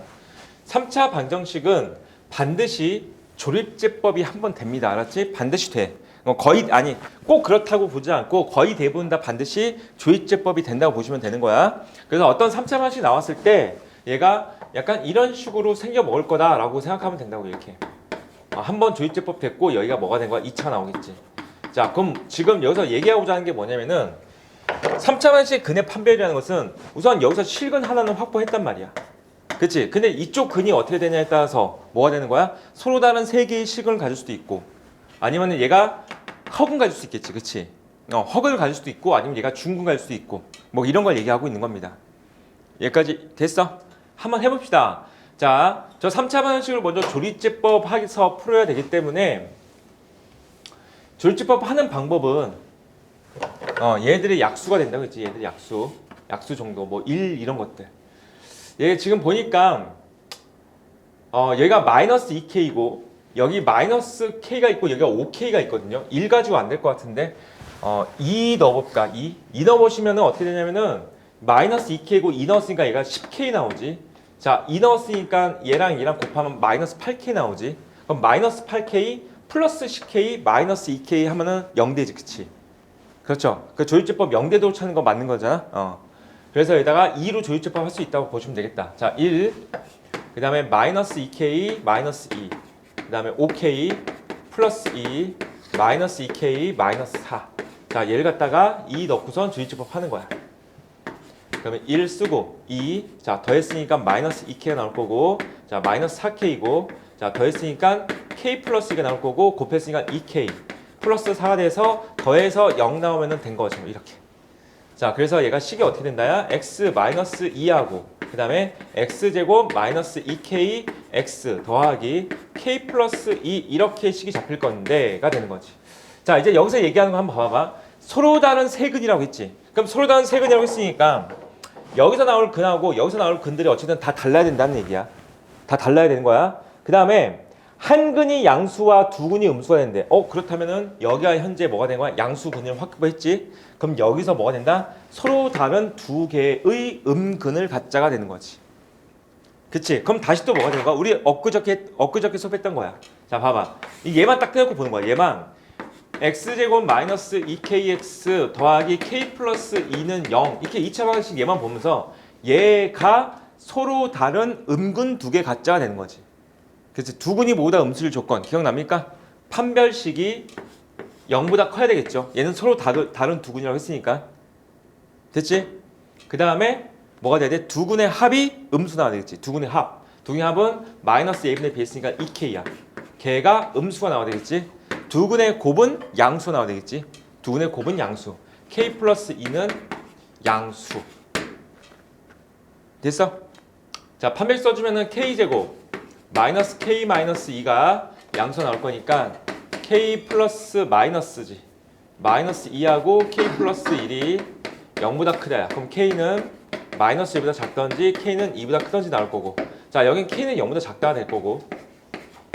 3차 방정식은 반드시 조립제법이 한 번 됩니다. 알았지? 반드시 돼. 거의 아니 꼭 그렇다고 보지 않고 거의 대부분 다 반드시 조립제법이 된다고 보시면 되는 거야. 그래서 어떤 3차 방정식이 나왔을 때 얘가 약간 이런 식으로 생겨 먹을 거다라고 생각하면 된다고 이렇게. 한 번 조립제법 됐고 여기가 뭐가 된 거야? 2차 나오겠지. 자, 그럼 지금 여기서 얘기하고자 하는 게 뭐냐면은 3차 방정식의 근의 판별이라는 것은 우선 여기서 실근 하나는 확보했단 말이야. 그치? 근데 이쪽 근이 어떻게 되냐에 따라서 뭐가 되는 거야? 서로 다른 세 개의 실근을 가질 수도 있고 아니면 얘가 허근 가질 수 있겠지. 그치? 허근을 가질 수도 있고 아니면 얘가 중근 가질 수도 있고 뭐 이런 걸 얘기하고 있는 겁니다. 여기까지 됐어? 한번 해봅시다. 자, 저 3차 방정식을 먼저 조립제법 해서 풀어야 되기 때문에 조립제법 하는 방법은 얘들의 약수가 된다 그랬지. 얘들 약수 정도 뭐 1 이런 것들. 얘 지금 보니까 얘가 마이너스 2K고 여기 마이너스 K가 있고 여기가 5K가 있거든요. 1 가지고 안 될 것 같은데 2 넣어볼까? 2 넣어보시면 어떻게 되냐면은 마이너스 2K고 2 넣었으니까 얘가 10K 나오지. 자, 2 넣었으니까 얘랑 곱하면 마이너스 8K 나오지. 그럼 마이너스 8K 플러스 10K 마이너스 2K 하면은 0되지. 그치? 그렇죠. 그 조립제법 0대도로 찾는 거 맞는 거잖아. 그래서 여기다가 2로 조립제법 할 수 있다고 보시면 되겠다. 자, 1, 그 다음에 마이너스 2K, 마이너스 2, 그 다음에 5K, 플러스 2, 마이너스 2K, 마이너스 4. 자, 얘를 갖다가 2 넣고선 조립제법 하는 거야. 그러면 1 쓰고 2, 자, 더했으니까 마이너스 2K가 나올 거고, 자, 마이너스 4K고, 자, 더했으니까 K 플러스 2가 나올 거고, 곱했으니까 2K, 플러스 4가 돼서 더해서 0 나오면 된 거죠. 이렇게. 자, 그래서 얘가 식이 어떻게 된다야? x 마이너스 2하고 그 다음에 x제곱 마이너스 2k x 더하기 k 플러스 2 이렇게 식이 잡힐 건데가 되는 거지. 자, 이제 여기서 얘기하는 거 한번 봐봐. 서로 다른 세근이라고 했지. 그럼 서로 다른 세근이라고 했으니까 여기서 나올 근하고 여기서 나올 근들이 어쨌든 다 달라야 된다는 얘기야. 다 달라야 되는 거야. 그 다음에 한 근이 양수와 두 근이 음수가 되는데 그렇다면은 여기가 현재 뭐가 된 거야? 양수 근을 확보했지. 그럼 여기서 뭐가 된다? 서로 다른 두 개의 음근을 갖자가 되는 거지. 그치? 그럼 다시 또 뭐가 되는 거야? 우리 엊그저께 수업했던 거야. 자, 봐봐. 얘만 딱 떼놓고 보는 거야. 얘만 x제곱 마이너스 2kx 더하기 k 플러스 2는 0 이렇게 2차 방식 얘만 보면서 얘가 서로 다른 음근 두 개 갖자가 되는 거지. 그래서 두 근이 모두 다 음수일 조건 기억납니까? 판별식이 0보다 커야 되겠죠. 얘는 서로 다른 두 근이라고 했으니까. 됐지? 그 다음에 뭐가 돼야 돼? 두 근의 합이 음수 나와야 되겠지. 두 근의 합. 두 근의 합은 마이너스 a분의 b 했으니까 2k야. 걔가 음수가 나와야 되겠지. 두 근의 곱은 양수 나와야 되겠지. 두 근의 곱은 양수. k 플러스 2는 양수. 됐어? 자, 판별식 써주면은 k제곱 마이너스 k 마이너스 2가 양수 나올 거니까 k 플러스 마이너스지. 마이너스 2하고 k 플러스 1이 0보다 크다야. 그럼 k는 마이너스 1보다 작던지 k는 2보다 크던지 나올 거고. 자, 여긴 k는 0보다 작다가 될 거고.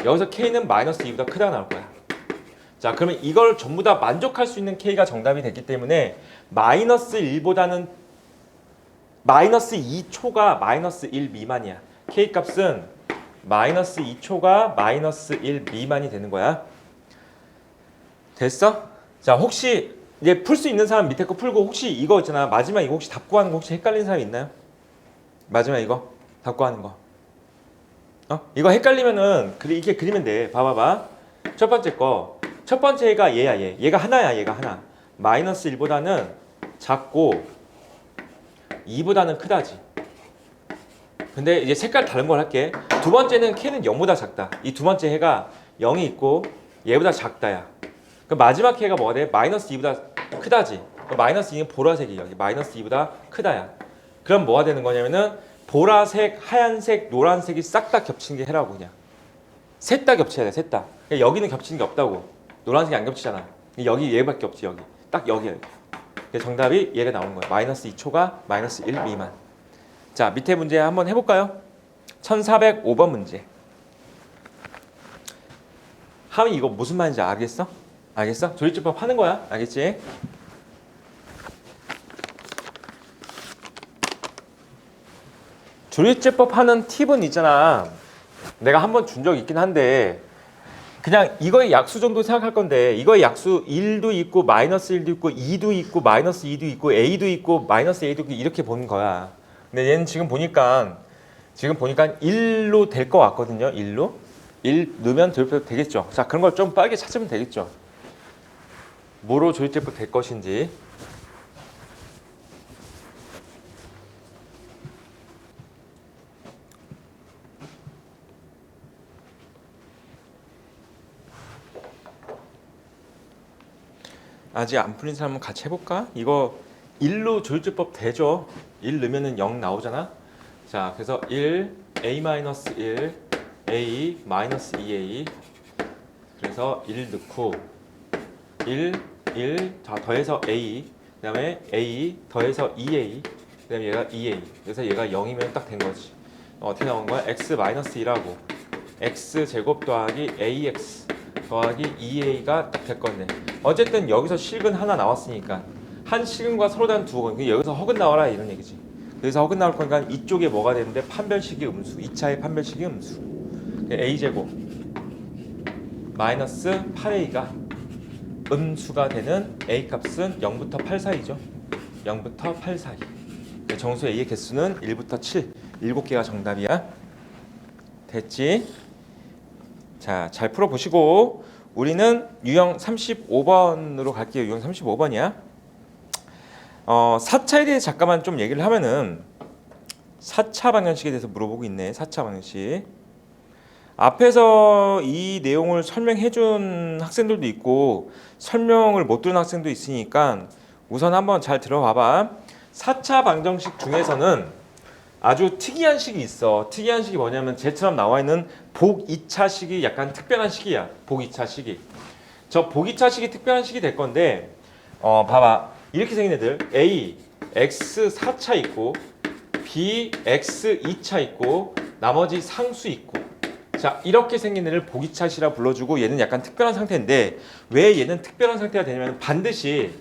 여기서 k는 마이너스 2보다 크다가 나올 거야. 자, 그러면 이걸 전부 다 만족할 수 있는 k가 정답이 됐기 때문에 마이너스 1보다는 마이너스 2초가 마이너스 1 미만이야. k 값은 마이너스 2초가 마이너스 1 미만이 되는 거야. 됐어? 자, 혹시 이제 풀 수 있는 사람 밑에 거 풀고 혹시 이거 있잖아. 마지막 이거 혹시 답 구하는 거 혹시 헷갈리는 사람 있나요? 마지막 이거 답 구하는 거. 이거 헷갈리면은 이렇게 그리면 돼. 봐봐봐. 첫 번째 거. 첫 번째가 얘야, 얘. 얘가 하나야, 얘가 하나. 마이너스 1보다는 작고 2보다는 크다지. 근데 이제 색깔 다른 걸 할게. 두 번째는 k는 0보다 작다. 이 두 번째 해가 0이 있고 얘보다 작다야. 그 마지막 해가 뭐가 돼? 마이너스 2보다 크다지. 마이너스 2는 보라색이 여기 마이너스 2보다 크다야. 그럼 뭐가 되는 거냐면은 보라색, 하얀색, 노란색이 싹 다 겹치는 게 해라고 그냥. 셋 다 겹쳐야 돼, 셋 다. 그러니까 여기는 겹치는 게 없다고. 노란색이 안 겹치잖아. 여기 얘밖에 없지, 여기. 딱 여기야. 정답이 얘가 나오는 거야. 마이너스 2초가 마이너스 1 미만. 자, 밑에 문제 한번 해볼까요? 1405번 문제. 하면 이거 무슨 말인지 알겠어? 알겠어? 조립제법 하는 거야. 알겠지? 조립제법 하는 팁은 있잖아. 내가 한번 준 적 있긴 한데 그냥 이거의 약수 정도 생각할 건데 이거의 약수 1도 있고 마이너스 1도 있고 2도 있고 마이너스 2도 있고 a도 있고 마이너스 a도 있고 이렇게 보는 거야. 근데 얘는 지금 보니까 1로 될 것 같거든요. 1로 1 넣으면 조립제법 되겠죠. 자, 그런 걸 좀 빠르게 찾으면 되겠죠. 뭐로 조립제법 될 것인지. 아직 안 풀린 사람은 같이 해볼까? 이거 1로 조립제법 되죠. 1 넣으면 0 나오잖아. 자, 그래서 1, a-1, a, 마이너스 2a. 그래서 1 넣고 1 자, 더해서 a. 그 다음에 a 더해서 2a. 그 다음에 얘가 2a. 그래서 얘가 0이면 딱 된 거지. 어떻게 나온 거야? x 마이너스 2라고. x 제곱 더하기 ax 더하기 2a가 딱 될 건데. 어쨌든 여기서 식은 하나 나왔으니까 한 식은과 서로 다른 두 건. 여기서 허근 나와라 이런 얘기지. 그래서 허근 나올 거니까 이쪽에 뭐가 되는데 판별식이 음수. 2차의 판별식이 음수. a제곱 마이너스 8a가 음수가 되는 a 값은 0부터 8 사이죠. 0부터 8 사이. 정수 a의 개수는 1부터 7. 7개가 정답이야. 됐지? 자, 잘 풀어보시고 우리는 유형 35번으로 갈게요. 유형 35번이야. 4차에 대해 잠깐만 좀 얘기를 하면은 4차 방정식에 대해서 물어보고 있네. 4차 방정식. 앞에서 이 내용을 설명해 준 학생들도 있고 설명을 못 들은 학생도 있으니까 우선 한번 잘 들어봐봐. 4차 방정식 중에서는 아주 특이한 식이 있어. 특이한 식이 뭐냐면 쟤처럼 나와 있는 복 2차 식이 약간 특별한 식이야. 복 2차 식이. 저 복 2차 식이 특별한 식이 될 건데 봐봐. 이렇게 생긴 애들 A, X 4차 있고 B, X 2차 있고 나머지 상수 있고 자 이렇게 생긴 애를 복 2차 식이라 불러주고 얘는 약간 특별한 상태인데 왜 얘는 특별한 상태가 되냐면 반드시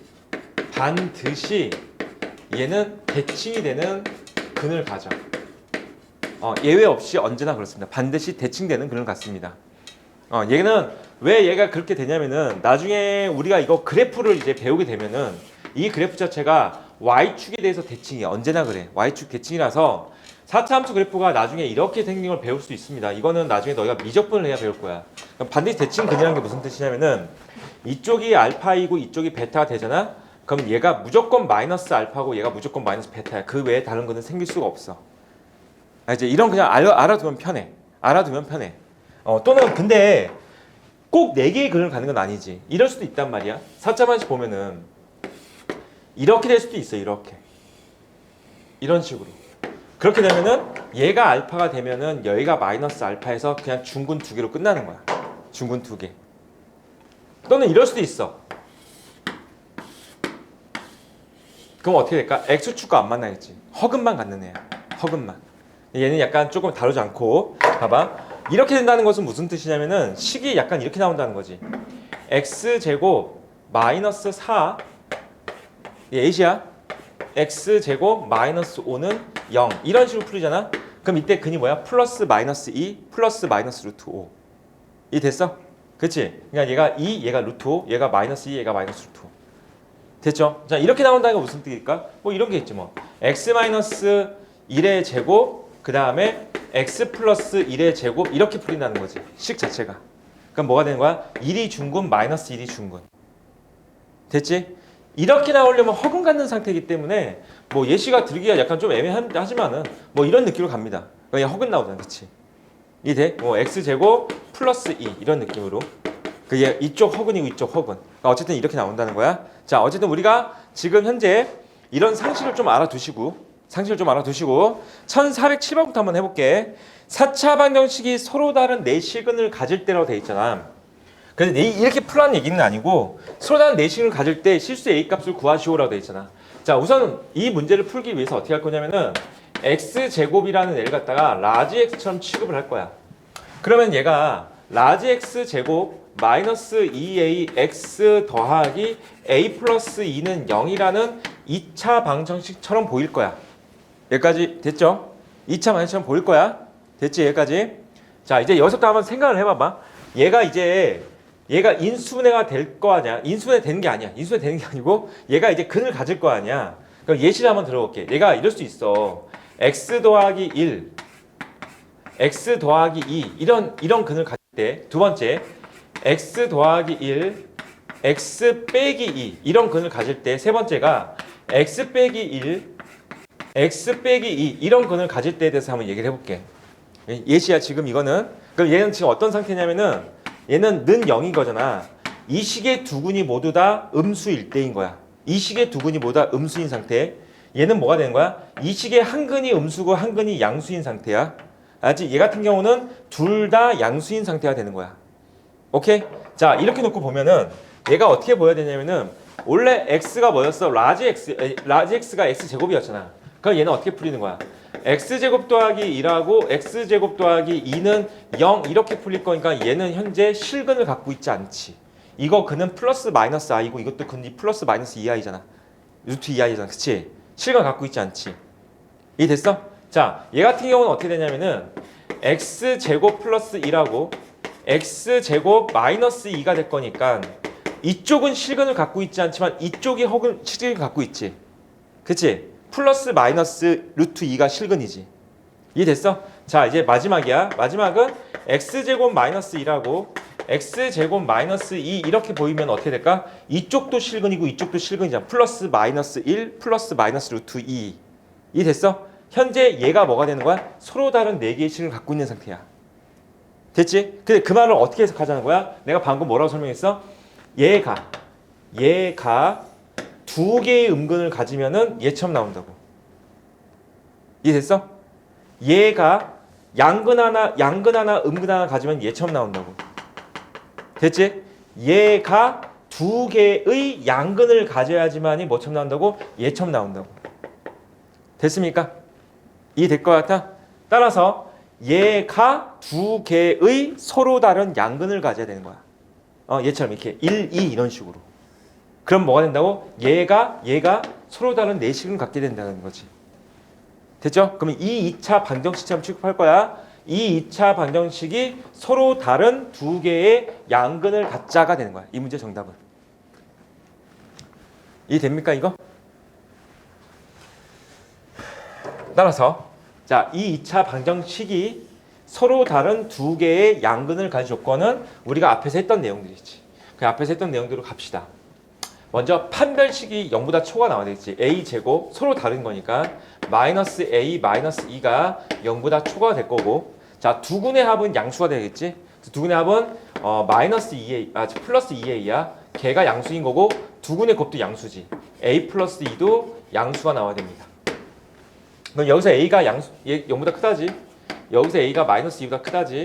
얘는 대칭이 되는 근을 가져. 예외 없이 언제나 그렇습니다. 반드시 대칭되는 근을 갖습니다. 얘는 왜 얘가 그렇게 되냐면은 나중에 우리가 이거 그래프를 이제 배우게 되면은 이 그래프 자체가 y축에 대해서 대칭이야. 언제나 그래. y축 대칭이라서 4차 함수 그래프가 나중에 이렇게 생긴 걸 배울 수 있습니다. 이거는 나중에 너희가 미적분을 해야 배울 거야. 그럼 반드시 대칭 근이라는 게 무슨 뜻이냐면은 이쪽이 알파이고 이쪽이 베타가 되잖아. 그럼 얘가 무조건 마이너스 알파고 얘가 무조건 마이너스 베타야. 그 외에 다른 거는 생길 수가 없어. 이제 이런 그냥 알아두면 편해. 알아두면 편해. 또는 근데 꼭 4개의 근을 가는 건 아니지. 이럴 수도 있단 말이야. 4차 반식 보면은 이렇게 될 수도 있어. 이렇게. 이런 식으로. 그렇게 되면은 얘가 알파가 되면은 여기가 마이너스 알파에서 그냥 중근 2개로 끝나는 거야. 중근 2개. 또는 이럴 수도 있어. 그럼 어떻게 될까? X축과 안 만나겠지. 허근만 갖는 애야. 허근만. 얘는 약간 조금 다르지 않고 봐봐. 이렇게 된다는 것은 무슨 뜻이냐면은 식이 약간 이렇게 나온다는 거지. X제곱 마이너스 4 A야. X제곱 마이너스 5는 0 이런 식으로 풀리잖아. 그럼 이때 근이 뭐야? 플러스 마이너스 2 플러스 마이너스 루트 5 이 됐어? 그치? 그러니까 얘가 2 얘가 루트 5 얘가 마이너스 2 얘가 마이너스 루트 5 됐죠? 자 이렇게 나온다는 건 무슨 뜻일까? 뭐 이런 게 있지 뭐. X 마이너스 1의 제곱 그 다음에 x 플러스 1의 제곱 이렇게 풀린다는 거지. 식 자체가. 그럼 뭐가 되는 거야? 1이 중근 마이너스 1이 중근. 됐지? 이렇게 나오려면 허근 갖는 상태이기 때문에 뭐 예시가 들기가 약간 좀 애매하지만은 뭐 이런 느낌으로 갑니다. 그냥 허근 나오잖아. 그치? 이 돼? 뭐 x제곱 플러스 2 이런 느낌으로. 그게 이쪽 허근이고 이쪽 허근. 그러니까 어쨌든 이렇게 나온다는 거야. 자 어쨌든 우리가 지금 현재 이런 상식을 좀 알아두시고 1407번부터 한번 해볼게. 4차 방정식이 서로 다른 4실근을 가질 때라고 돼 있잖아. 근데 이렇게 풀라는 얘기는 아니고 서로 다른 4실근을 가질 때 실수 A값을 구하시오라고 돼 있잖아. 자 우선 이 문제를 풀기 위해서 어떻게 할 거냐면은 X제곱이라는 애를 갖다가 라지 X처럼 취급을 할 거야. 그러면 얘가 라지 X제곱 마이너스 2AX 더하기 A 플러스 2는 0이라는 2차 방정식처럼 보일 거야. 여기까지 됐죠? 2차 방정식처럼 보일 거야. 됐지? 여기까지. 자 이제 여기서부터 한번 생각을 해봐봐. 얘가 인수분해가 될 거 아니야. 인수분해 되는 게 아니야. 인수분해 되는 게 아니고 얘가 이제 근을 가질 거 아니야. 그럼 예시를 한번 들어볼게. 얘가 이럴 수 있어. x 더하기 1 x 더하기 2 이런 근을 가질 때 두 번째 x 더하기 1 x 빼기 2 이런 근을 가질 때 세 번째가 x 빼기 1 x 빼기 2 이런 근을 가질 때에 대해서 한번 얘기를 해볼게. 예시야 지금 이거는. 그럼 얘는 지금 어떤 상태냐면은 얘는 는 0인 거잖아. 이 식의 두 근이 모두 다 음수일 때인 거야. 이 식의 두 근이 모두 다 음수인 상태. 얘는 뭐가 되는 거야? 이 식의 한 근이 음수고 한 근이 양수인 상태야. 알지? 얘 같은 경우는 둘 다 양수인 상태가 되는 거야. 오케이? 자 이렇게 놓고 보면은 얘가 어떻게 보여야 되냐면은 원래 x가 뭐였어? 라지 x가 x제곱이었잖아. 그럼 얘는 어떻게 풀리는 거야? x제곱 더하기 2라고 x제곱 더하기 2는 0 이렇게 풀릴 거니까 얘는 현재 실근을 갖고 있지 않지. 이거 근은 플러스 마이너스 i고 이것도 근이 플러스 마이너스 2i잖아. 루트 2i잖아. 그치? 실근 갖고 있지 않지. 이 됐어? 자, 얘 같은 경우는 어떻게 되냐면은 x제곱 플러스 2라고 x제곱 마이너스 2가 될 거니까 이쪽은 실근을 갖고 있지 않지만 이쪽이 실근을 갖고 있지. 그치? 플러스 마이너스 루트 2가 실근이지. 이해됐어? 자 이제 마지막이야. 마지막은 x제곱 마이너스 2라고 x제곱 마이너스 2 이렇게 보이면 어떻게 될까? 이쪽도 실근이고 이쪽도 실근이잖아. 플러스 마이너스 1 플러스 마이너스 루트 2. 이해됐어? 현재 얘가 뭐가 되는 거야? 서로 다른 4개의 실근을 갖고 있는 상태야. 됐지? 근데 그 말을 어떻게 해석하자는 거야? 내가 방금 뭐라고 설명했어? 얘가 2개의 음근을 가지면은 얘처럼 나온다고. 이해됐어? 얘가 양근 하나 음근 하나 가지면 얘처럼 나온다고. 됐지? 얘가 두 개의 양근을 가져야지만이 뭐처럼 나온다고? 얘처럼 나온다고. 됐습니까? 이해될 것 같아? 따라서 얘가 두 개의 서로 다른 양근을 가져야 되는 거야. 얘처럼 이렇게 1, 2 이런 식으로. 그럼 뭐가 된다고? 얘가 서로 다른 내식을 갖게 된다는 거지. 됐죠? 그러면 이 2차 방정식처럼 취급할 거야. 이 2차 방정식이 서로 다른 두 개의 양근을 갖자가 되는 거야. 이 문제 정답은. 이해됩니까 이거? 따라서 자, 이 2차 방정식이 서로 다른 두 개의 양근을 가진 조건은 우리가 앞에서 했던 내용들이지. 그 앞에서 했던 내용대로 갑시다. 먼저 판별식이 0보다 초가 나와야 되겠지. a제곱 서로 다른 거니까 마이너스 a 마이너스 2가 0보다 초가 될 거고, 자, 두근의 합은 양수가 되겠지. 두근의 합은 마이너스 2a 플러스 2a야. 걔가 양수인 거고 두근의 곱도 양수지. a 플러스 2도 양수가 나와야 됩니다. 그럼 여기서 a가 양수 0보다 크다지. 여기서 a가 마이너스 2보다 크다지.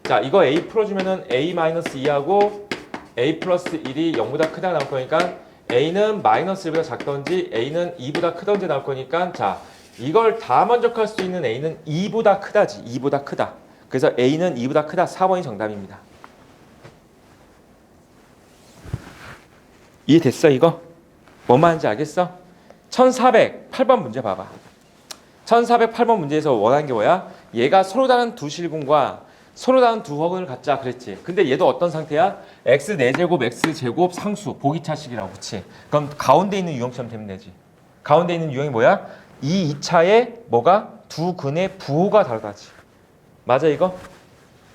자, 이거 a 풀어주면은 a 마이너스 2하고 a 플러스 1이 0보다 크다 나올 거니까 a는 마이너스 1보다 작던지 a는 2보다 크던지 나올 거니까, 자, 이걸 다 만족할 수 있는 a는 2보다 크다지. 2보다 크다. 그래서 a는 2보다 크다. 4번이 정답입니다. 이해됐어 이거? 뭔 말인지 알겠어? 1408번 문제 봐봐. 1408번 문제에서 원하는 게 뭐야? 얘가 서로 다른 두 실근과 서로 다른 두 허근을 갖자 그랬지. 근데 얘도 어떤 상태야? x 4제곱 x 제곱 상수 보기차식이라고. 그치? 그럼 가운데 있는 유형처럼 되면 되지. 가운데 있는 유형이 뭐야? 이 2차에 뭐가? 두 근의 부호가 다르다지. 맞아 이거?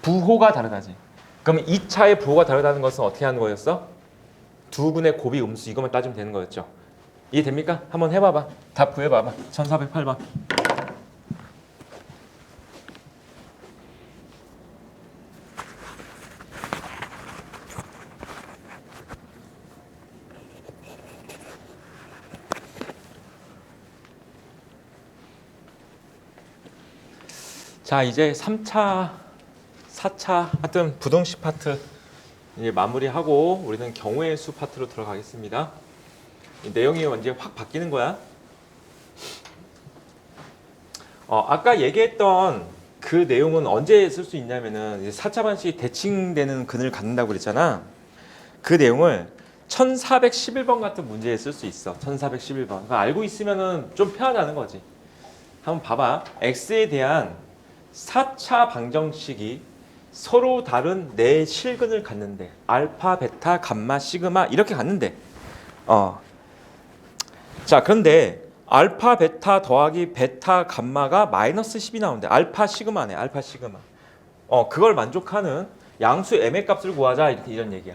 부호가 다르다지. 그럼 2차의 부호가 다르다는 것은 어떻게 하는 거였어? 두 근의 곱이 음수 이것만 따지면 되는 거였죠. 이해됩니까? 한번 해봐봐. 답 구해봐봐. 1408번. 자, 이제 3차, 4차 하여튼 부등식 파트 이제 마무리하고 우리는 경우의 수 파트로 들어가겠습니다. 이 내용이 이제 확 바뀌는 거야. 아까 얘기했던 그 내용은 언제 쓸 수 있냐면은 이제 4차 방식이 대칭되는 근을 갖는다고 그랬잖아. 그 내용을 1411번 같은 문제에 쓸 수 있어. 1411번. 그러니까 알고 있으면은 좀 편하다는 거지. 한번 봐봐. x에 대한 4차 방정식이 서로 다른 네 실근을 갖는데 알파, 베타, 감마, 시그마 이렇게 갖는데 자, 그런데 알파, 베타 더하기 베타, 감마가 마이너스 10이 나오는데 알파, 시그마네. 알파, 시그마. 그걸 만족하는 양수 m의 값을 구하자 이런 얘기야.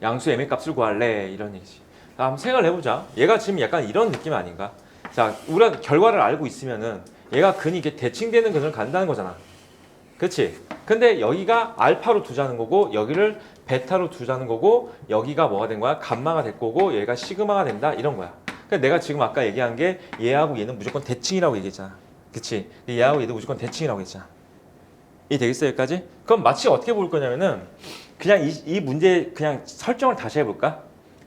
양수 m의 값을 구할래 이런 얘기지. 자, 한번 생각을 해보자. 얘가 지금 약간 이런 느낌 아닌가? 자, 우리가 결과를 알고 있으면은 얘가 근이 이게 대칭되는 근을 갖는다는 거잖아. 그렇지? 근데 여기가 알파로 두자는 거고 여기를 베타로 두자는 거고 여기가 뭐가 된 거야? 감마가 될 거고 얘가 시그마가 된다 이런 거야. 그러니까 내가 지금 아까 얘기한 게 얘하고 얘는 무조건 대칭이라고 얘기했잖아. 그렇지? 얘하고 얘도 무조건 대칭이라고 했잖아. 이 되겠어 여기까지? 그럼 마치 어떻게 볼 거냐면은 그냥 이 문제 그냥 설정을 다시 해볼까?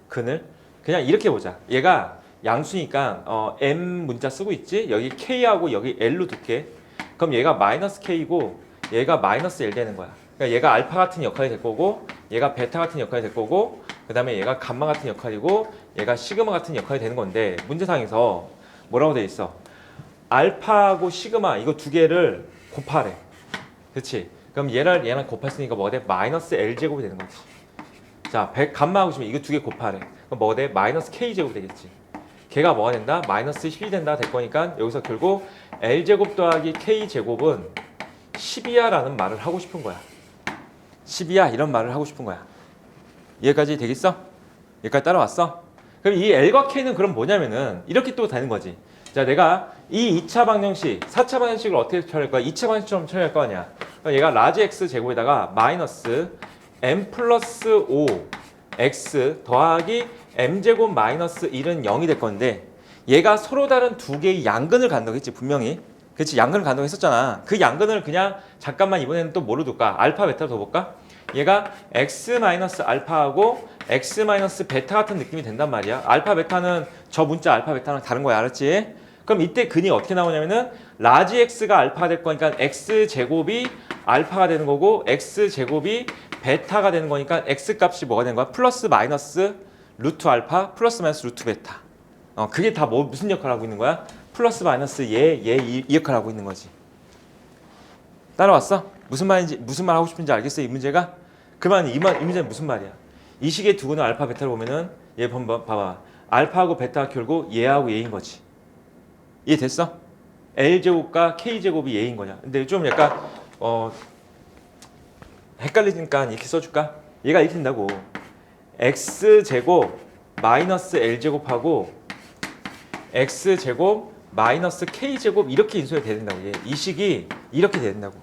근을 그냥 이렇게 보자. 얘가 양수니까 m 문자 쓰고 있지? 여기 k하고 여기 l로 둘게. 그럼 얘가 마이너스 k고 얘가 마이너스 l 되는 거야. 그러니까 얘가 알파 같은 역할이 될 거고 얘가 베타 같은 역할이 될 거고 그 다음에 얘가 감마 같은 역할이고 얘가 시그마 같은 역할이 되는 건데 문제상에서 뭐라고 돼 있어? 알파하고 시그마 이거 두 개를 곱하래. 그렇지? 그럼 얘랑 곱했으니까 뭐가 돼? 마이너스 l제곱이 되는 거지. 자, 감마하고 시그마 이거 두 개 곱하래. 그럼 뭐가 돼? 마이너스 k제곱이 되겠지. 걔가 뭐가 된다? 마이너스 10이 된다 될 거니까 여기서 결국 l제곱 더하기 k제곱은 10이야 라는 말을 하고 싶은 거야. 10이야 이런 말을 하고 싶은 거야. 여기까지 되겠어? 여기까지 따라왔어? 그럼 이 l과 k는 그럼 뭐냐면은 이렇게 또 되는 거지. 자, 내가 이 2차 방정식, 4차 방정식을 어떻게 처리할 거야? 2차 방정식처럼 처리할 거 아니야. 그럼 얘가 라지 x 제곱에다가 마이너스 m 플러스 5 x 더하기 m제곱 마이너스 1은 0이 될 건데 얘가 서로 다른 두 개의 양근을 갖는 거겠지 분명히. 그렇지. 양근을 가동했었잖아. 그 양근을 그냥 잠깐만 이번에는 또 뭐로 둘까? 알파 베타로 둬볼까? 얘가 x 마이너스 알파하고 x 마이너스 베타 같은 느낌이 된단 말이야. 알파 베타는 저 문자 알파 베타랑 다른 거야. 알았지? 그럼 이때 근이 어떻게 나오냐면은 라지 x가 알파가 될 거니까 x 제곱이 알파가 되는 거고 x 제곱이 베타가 되는 거니까 x 값이 뭐가 되는 거야? 플러스 마이너스 루트 알파 플러스 마이너스 루트 베타. 그게 다 무슨 역할을 하고 있는 거야? 플러스 마이너스 이 역할을 하고 있는 거지. 따라왔어? 무슨 말 하고 싶은지 알겠어? 이 문제가? 그러면 이 문제는 무슨 말이야? 이 식의 두 근의 알파 베타를 보면은 얘 봐봐. 알파하고 베타가 결국 얘하고 얘인 거지. 이해됐어? L제곱과 K제곱이 얘인 거냐. 근데 좀 약간 헷갈리니까 이렇게 써줄까? 얘가 이렇게 된다고. X제곱 마이너스 L제곱하고 X제곱 마이너스 K제곱 이렇게 인수가 돼야 된다고. 이 식이 이렇게 돼야 된다고.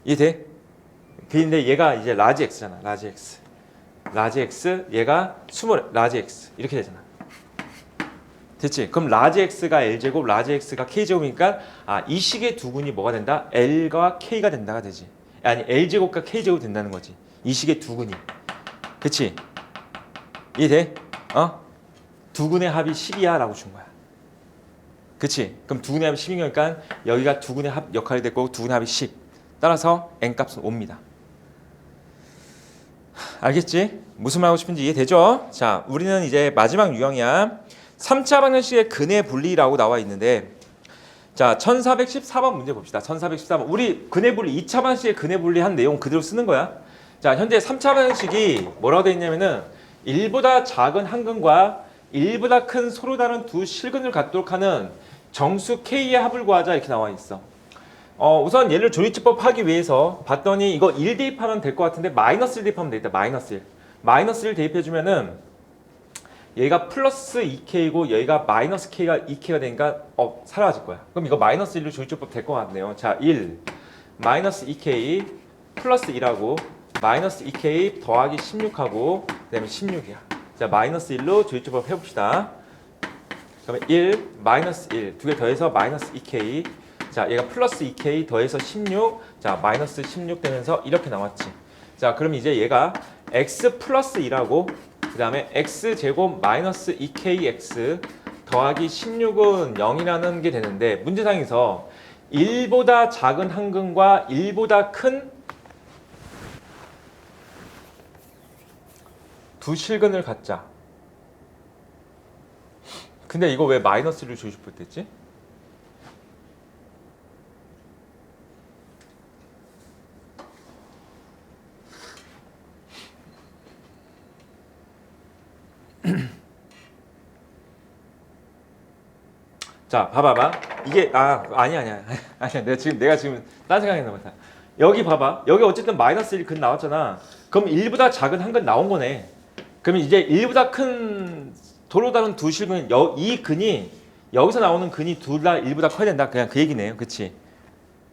이해돼? 근데 얘가 이제 라지 X잖아. 라지 X. 라지 X 얘가 스몰 라지 X 이렇게 되잖아. 됐지? 그럼 라지 X가 L제곱, 라지 X가 K제곱이니까 이 식의 두 근이 뭐가 된다? L과 K가 된다가 되지. 아니 L제곱과 K제곱 된다는 거지. 이 식의 두 근이. 그치? 이해돼? 두 근의 합이 10이야 라고 준 거야. 그치? 그럼 두 근의 합이 10인 거니까 여기가 두 근의 합 역할이 됐고 두 근의 합이 10. 따라서 N값은 5입니다. 알겠지? 무슨 말 하고 싶은지 이해되죠? 자, 우리는 이제 마지막 유형이야. 3차 방정식의 근의 분리라고 나와 있는데 자, 1414번 문제 봅시다. 1414번. 우리 근의 분리 2차 방정식의 근의 분리한 내용 그대로 쓰는 거야. 자, 현재 3차 방정식이 뭐라고 되어 있냐면은 1보다 작은 한 근과 1보다 큰 서로 다른 두 실근을 갖도록 하는 정수 K의 합을 구하자 이렇게 나와 있어. 우선 얘를 조리집법 하기 위해서 봤더니 이거 1 대입하면 될 것 같은데 마이너스 1 대입하면 되겠다. 마이너스 1. 마이너스 1 대입해주면은 얘가 플러스 2K고 여기가 마이너스 K가 2K가 되니까 사라질 거야. 그럼 이거 마이너스 1로 조리집법 될 것 같네요. 자, 1 마이너스 2K 플러스 1하고 마이너스 2K 더하기 16하고 그 다음에 16이야. 자, 마이너스 1로 조리집법 해봅시다. 그러면 1 마이너스 1 두 개 더해서 마이너스 2K 자, 얘가 플러스 2K 더해서 16 자, 마이너스 16 되면서 이렇게 나왔지. 자, 그럼 이제 얘가 x 플러스 2라고 그 다음에 x제곱 마이너스 2kx 더하기 16은 0이라는 게 되는데 문제상에서 1보다 작은 한 근과 1보다 큰 두 실근을 갖자. 근데 이거 왜 마이너스를 조집을 됐지? 자, 봐봐봐. 이게 아니야. 내가 지금 딴 생각했나 보다. 여기 봐봐. 여기 어쨌든 마이너스 1 근 나왔잖아. 그럼 1보다 작은 한 근 나온 거네. 그러면 이제 1보다 큰 도로 다른 두 실근 이 근이 여기서 나오는 근이 둘 다 1보다 커야 된다. 그냥 그 얘기네요. 그치?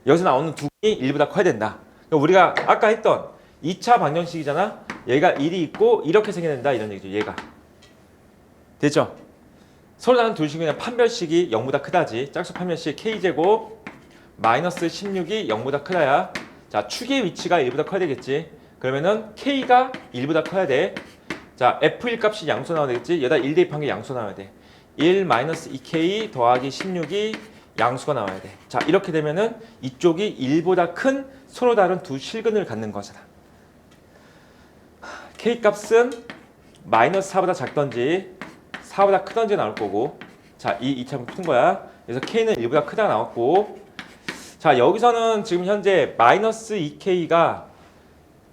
여기서 나오는 두 근이 1보다 커야 된다. 그러니까 우리가 아까 했던 2차 방정식이잖아. 얘가 1이 있고 이렇게 생겨야 된다. 이런 얘기죠. 얘가. 됐죠? 서로 다른 두 식의 판별식이 0보다 크다지. 짝수 판별식 K제곱 마이너스 16이 0보다 크다야. 자, 축의 위치가 1보다 커야 되겠지. 그러면은 K가 1보다 커야 돼. 자, F1 값이 양수 나와야 되겠지. 여기다 1 대입한 게 양수 나와야 돼. 1 마이너스 2K 더하기 16이 양수가 나와야 돼. 자, 이렇게 되면은 이쪽이 1보다 큰 서로 다른 두 실근을 갖는 거잖아. K 값은 마이너스 4보다 작던지 4보다 크던지 나올 거고. 자, 이 2차분 푼 거야. 그래서 K는 1보다 크다 나왔고. 자, 여기서는 지금 현재 마이너스 2K가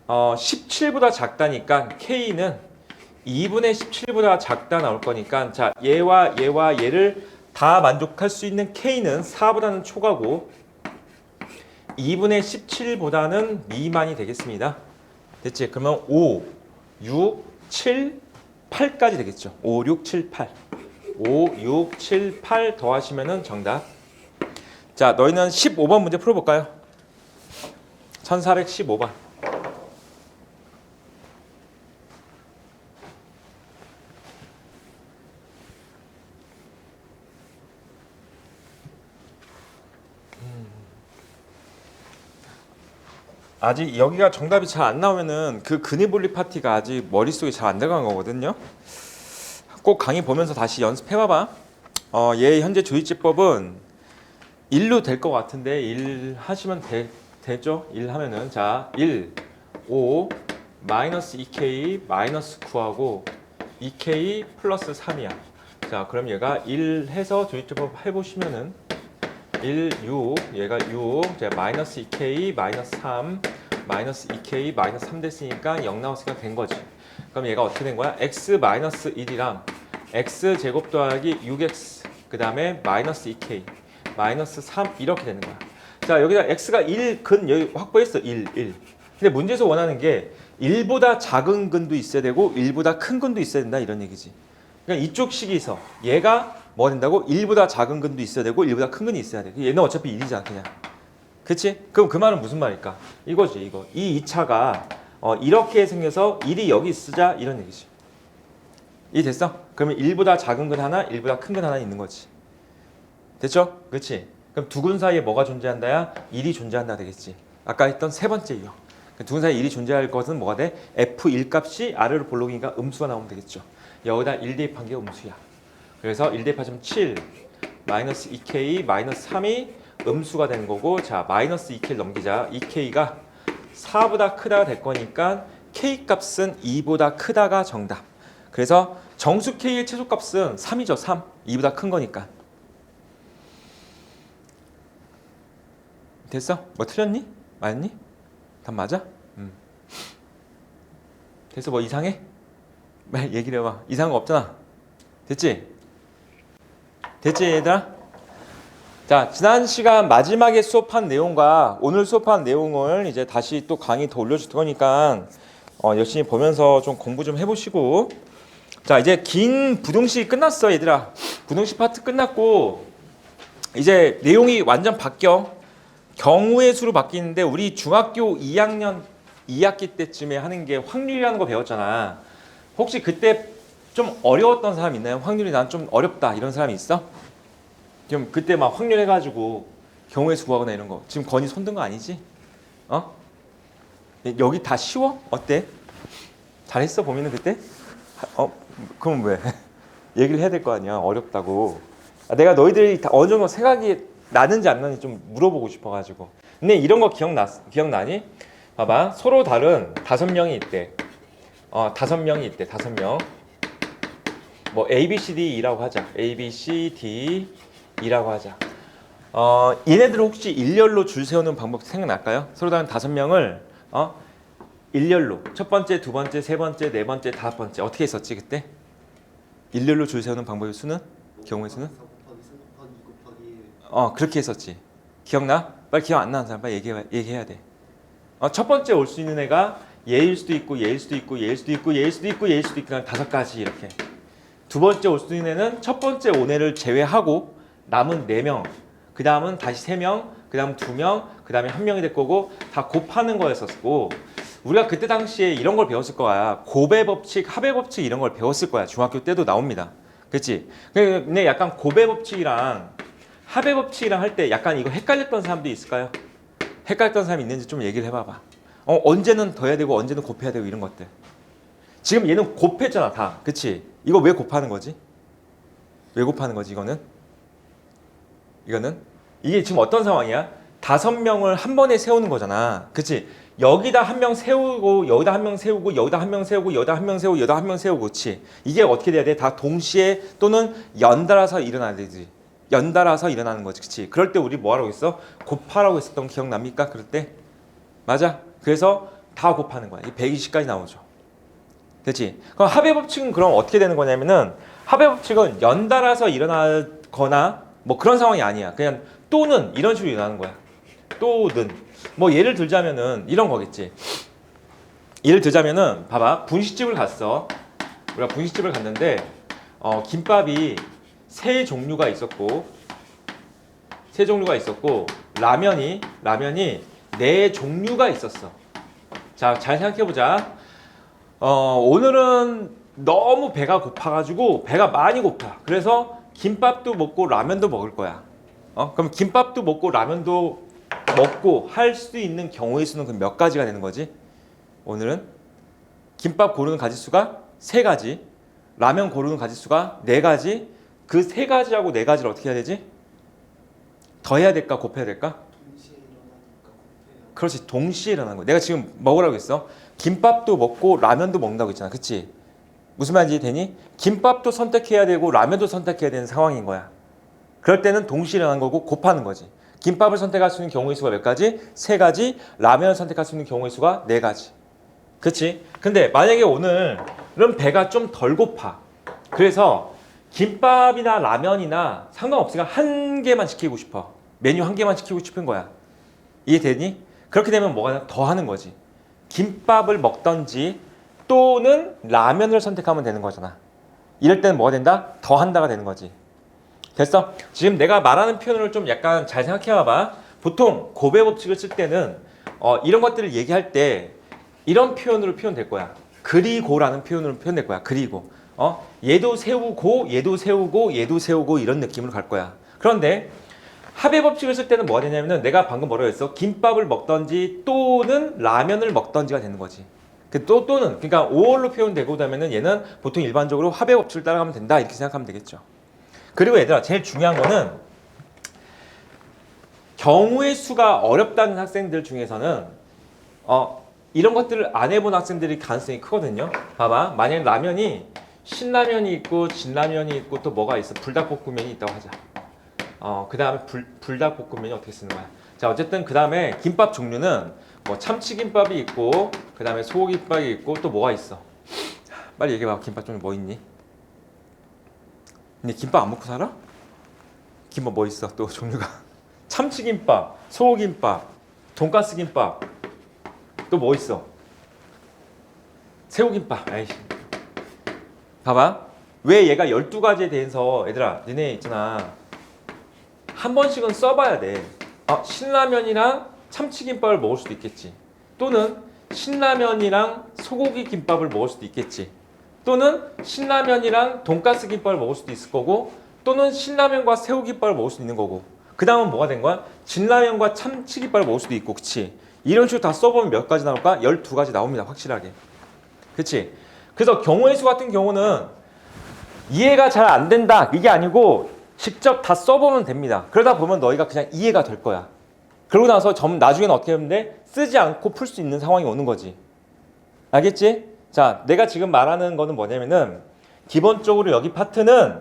17보다 작다니까 K는 2분의 17보다 작다 나올 거니까 자, 얘와 얘를 다 만족할 수 있는 K는 4보다는 초과고 2분의 17보다는 미만이 되겠습니다. 됐지? 그러면 5, 6, 7, 8까지 되겠죠. 5, 6, 7, 8. 5, 6, 7, 8 더하시면은 정답. 자, 너희는 15번 문제 풀어볼까요? 1415번. 아직 여기가 정답이 잘 안 나오면은 그 근위볼리 파티가 아직 머릿속에 잘 안 들어간 거거든요. 꼭 강의 보면서 다시 연습해봐봐. 얘 현재 조이지법은 1로 될 것 같은데 1 하시면 되죠? 1 하면은 자 1, 5, 마이너스 2k 마이너스 9하고 2k 플러스 3이야. 자 그럼 얘가 1 해서 조이지법 해보시면은 1, 6, 얘가 6, 자, 마이너스 2k, 마이너스 3, 마이너스 2k, 마이너스 3 됐으니까 0 나왔으니까 된 거지. 그럼 얘가 어떻게 된 거야? x 마이너스 1이랑 x 제곱 더하기 6x, 그 다음에 마이너스 2k, 마이너스 3 이렇게 되는 거야. 자, 여기다 x가 1 근 여기 확보했어. 1. 근데 문제에서 원하는 게 1보다 작은 근도 있어야 되고 1보다 큰 근도 있어야 된다 이런 얘기지. 그러니까 이쪽 식에서 얘가 뭐 된다고? 1보다 작은 근도 있어야 되고 1보다 큰 근이 있어야 돼. 얘는 어차피 1이잖아 그냥. 그치? 그럼 그 말은 무슨 말일까? 이거지 이거. 이 2차가 이렇게 생겨서 1이 여기 있으자 이런 얘기지. 이해됐어? 그러면 1보다 작은 근 하나, 1보다 큰 근 하나 있는 거지. 됐죠? 그치? 그럼 두 근 사이에 뭐가 존재한다야? 1이 존재한다 되겠지. 아까 했던 세 번째 유형. 두 근 사이에 1이 존재할 것은 뭐가 돼? F1 값이 아래로 볼록이니까 음수가 나오면 되겠죠. 여기다 1 대입한 게 음수야. 그래서 1 대입하시면 7, 마이너스 2k, 마이너스 3이 음수가 되는 거고, 자 마이너스 2k를 넘기자. 2k가 4보다 크다가 될 거니까 k 값은 2보다 크다가 정답. 그래서 정수 k의 최소값은 3이죠. 3. 2보다 큰 거니까. 됐어? 뭐 틀렸니? 맞니? 답 맞아? 됐어? 뭐 이상해? 말 얘기를 해봐. 이상한 거 없잖아. 됐지? 됐지 얘들아? 자, 지난 시간 마지막에 수업한 내용과 오늘 수업한 내용을 이제 다시 또 강의 더 올려줄 거니까 열심히 보면서 좀 공부 좀 해보시고. 자, 이제 긴 부등식 끝났어 얘들아. 부등식 파트 끝났고 이제 내용이 완전 바뀌어. 경우의 수로 바뀌는데 우리 중학교 2학년 2학기 때쯤에 하는 게 확률이라는 거 배웠잖아. 혹시 그때 좀 어려웠던 사람 있나요? 확률이 난 좀 어렵다 이런 사람이 있어? 지금 그때 막 확률 해가지고 경우의 수 구하거나 이런 거 지금 건이 손든 거 아니지? 여기 다 쉬워? 어때? 잘했어 보면은 그때? 그럼 왜? 얘기를 해야 될 거 아니야 어렵다고. 내가 너희들이 다 어느 정도 생각이 나는지 안 나는지 좀 물어보고 싶어가지고. 근데 이런 거 기억나니? 봐봐 서로 다른 5명이 있대. 5명이 있대. 5명. 뭐 A, B, C, D, E라고 하자. A, B, C, D, E라고 하자. 얘네들 혹시 일렬로 줄 세우는 방법 생각날까요? 서로 다른 5명을 일렬로 첫 번째, 두 번째, 세 번째, 네 번째, 다섯 번째 어떻게 했었지 그때? 일렬로 줄 세우는 방법의 수는? 경우의 수는? 그렇게 했었지. 기억나? 빨리 기억 안 나는 사람 빨리 얘기해야 돼. 첫 번째 올 수 있는 애가 얘일 수도 있고 얘일 수도 있고 얘일 수도 있고 얘일 수도 있고 얘일 수도 있고 5가지 이렇게. 두 번째 올 수 있는 애는 첫 번째 온 애를 제외하고 남은 4명, 그 다음은 다시 3명, 그 다음 2명, 그 다음에 1명이 될 거고 다 곱하는 거였었고 우리가 그때 당시에 이런 걸 배웠을 거야. 곱의 법칙, 합의 법칙 이런 걸 배웠을 거야. 중학교 때도 나옵니다. 그렇지? 근데 약간 곱의 법칙이랑 합의 법칙이랑 할 때 약간 이거 헷갈렸던 사람도 있을까요? 헷갈렸던 사람이 있는지 좀 얘기를 해봐봐. 언제는 더해야 되고 언제는 곱해야 되고 이런 것들. 지금 얘는 곱했잖아 다. 그치? 이거 왜 곱하는 거지? 왜 곱하는 거지 이거는? 이게 지금 어떤 상황이야? 5명을 한 번에 세우는 거잖아. 그치? 여기다 1명 세우고 여기다 1명 세우고 여기다 1명 세우고 여기다 1명 세우고 여기다 1명 세우고 그치? 이게 어떻게 돼야 돼? 다 동시에 또는 연달아서 일어나야 되지. 연달아서 일어나는 거지. 그치? 그럴 때 우리 뭐 하라고 했어? 곱하라고 했었던 거 기억납니까? 그럴 때? 맞아. 그래서 다 곱하는 거야. 120까지 나오죠. 그치? 그럼 합의 법칙은 그럼 어떻게 되는 거냐면은 합의 법칙은 연달아서 일어나거나 뭐 그런 상황이 아니야. 그냥 또는 이런 식으로 일어나는 거야. 또는 뭐 예를 들자면은 이런 거겠지. 예를 들자면은 봐봐. 분식집을 갔어. 우리가 분식집을 갔는데 김밥이 세 종류가 있었고 라면이 4종류가 있었어. 자, 잘 생각해 보자. 오늘은 너무 배가 고파가지고 배가 많이 고파. 그래서 김밥도 먹고 라면도 먹을 거야. 그럼 김밥도 먹고 라면도 먹고 할 수 있는 경우의 수는 그럼 몇 가지가 되는 거지? 오늘은 김밥 고르는 가짓수가 3가지, 라면 고르는 가짓수가 4가지. 그 3가지하고 4가지를 어떻게 해야 되지? 더해야 될까 곱해야 될까? 동시에 일어나니까 곱해요. 그렇지, 동시에 일어나는 거야. 내가 지금 먹으라고 했어. 김밥도 먹고 라면도 먹는다고 했잖아. 그치? 무슨 말인지 되니? 김밥도 선택해야 되고 라면도 선택해야 되는 상황인 거야. 그럴 때는 동시에 일어나는 거고 곱하는 거지. 김밥을 선택할 수 있는 경우의 수가 몇 가지? 3가지. 라면을 선택할 수 있는 경우의 수가 4가지. 그치? 근데 만약에 오늘은 배가 좀 덜 고파. 그래서 김밥이나 라면이나 상관없으니까 한 개만 시키고 싶어. 메뉴 한 개만 시키고 싶은 거야. 이해되니? 그렇게 되면 뭐가 더 하는 거지. 김밥을 먹던지 또는 라면을 선택하면 되는 거잖아. 이럴 때는 뭐가 된다? 더 한다가 되는 거지. 됐어? 지금 내가 말하는 표현을 좀 약간 잘 생각해 봐봐. 보통 곱의 법칙을 쓸 때는 이런 것들을 얘기할 때 이런 표현으로 표현될 거야. 그리고라는 표현으로 표현될 거야. 그리고 얘도 세우고 얘도 세우고 얘도 세우고 이런 느낌으로 갈 거야. 그런데 합의 법칙을 쓸 때는 뭐가 되냐면은 내가 방금 뭐라고 했어? 김밥을 먹던지 또는 라면을 먹던지가 되는 거지. 또는 그러니까 5월로 표현되고 나면은 얘는 보통 일반적으로 합의 법칙을 따라가면 된다 이렇게 생각하면 되겠죠. 그리고 얘들아 제일 중요한 거는 경우의 수가 어렵다는 학생들 중에서는 이런 것들을 안 해본 학생들이 가능성이 크거든요. 봐봐, 만약에 라면이 신라면이 있고 진라면이 있고 또 뭐가 있어? 불닭볶음면이 있다고 하자. 그 다음에 불닭볶음면이 어떻게 쓰는 거야? 자, 어쨌든 그 다음에 김밥 종류는 뭐 참치김밥이 있고 그 다음에 소고기김밥이 있고 또 뭐가 있어? 빨리 얘기해봐. 김밥 종류 뭐 있니? 근데 김밥 안 먹고 살아? 김밥 뭐 있어? 또 종류가 참치김밥, 소고기김밥, 돈가스김밥 또 뭐 있어? 새우김밥. 아이씨. 봐봐. 왜 얘가 12가지에 대해서 얘들아 너네 있잖아 한 번씩은 써봐야 돼. 신라면이랑 참치김밥을 먹을 수도 있겠지. 또는 신라면이랑 소고기 김밥을 먹을 수도 있겠지. 또는 신라면이랑 돈가스 김밥을 먹을 수도 있을 거고 또는 신라면과 새우김밥을 먹을 수도 있는 거고 그 다음은 뭐가 된 거야? 진라면과 참치김밥을 먹을 수도 있고 그치? 이런 식으로 다 써보면 몇 가지 나올까? 12가지 나옵니다. 확실하게. 그치? 그래서 경우의 수 같은 경우는 이해가 잘 안 된다 이게 아니고 직접 다 써보면 됩니다. 그러다 보면 너희가 그냥 이해가 될 거야. 그러고 나서 나중에는 어떻게 하면 돼? 쓰지 않고 풀 수 있는 상황이 오는 거지. 알겠지? 자, 내가 지금 말하는 거는 뭐냐면은 기본적으로 여기 파트는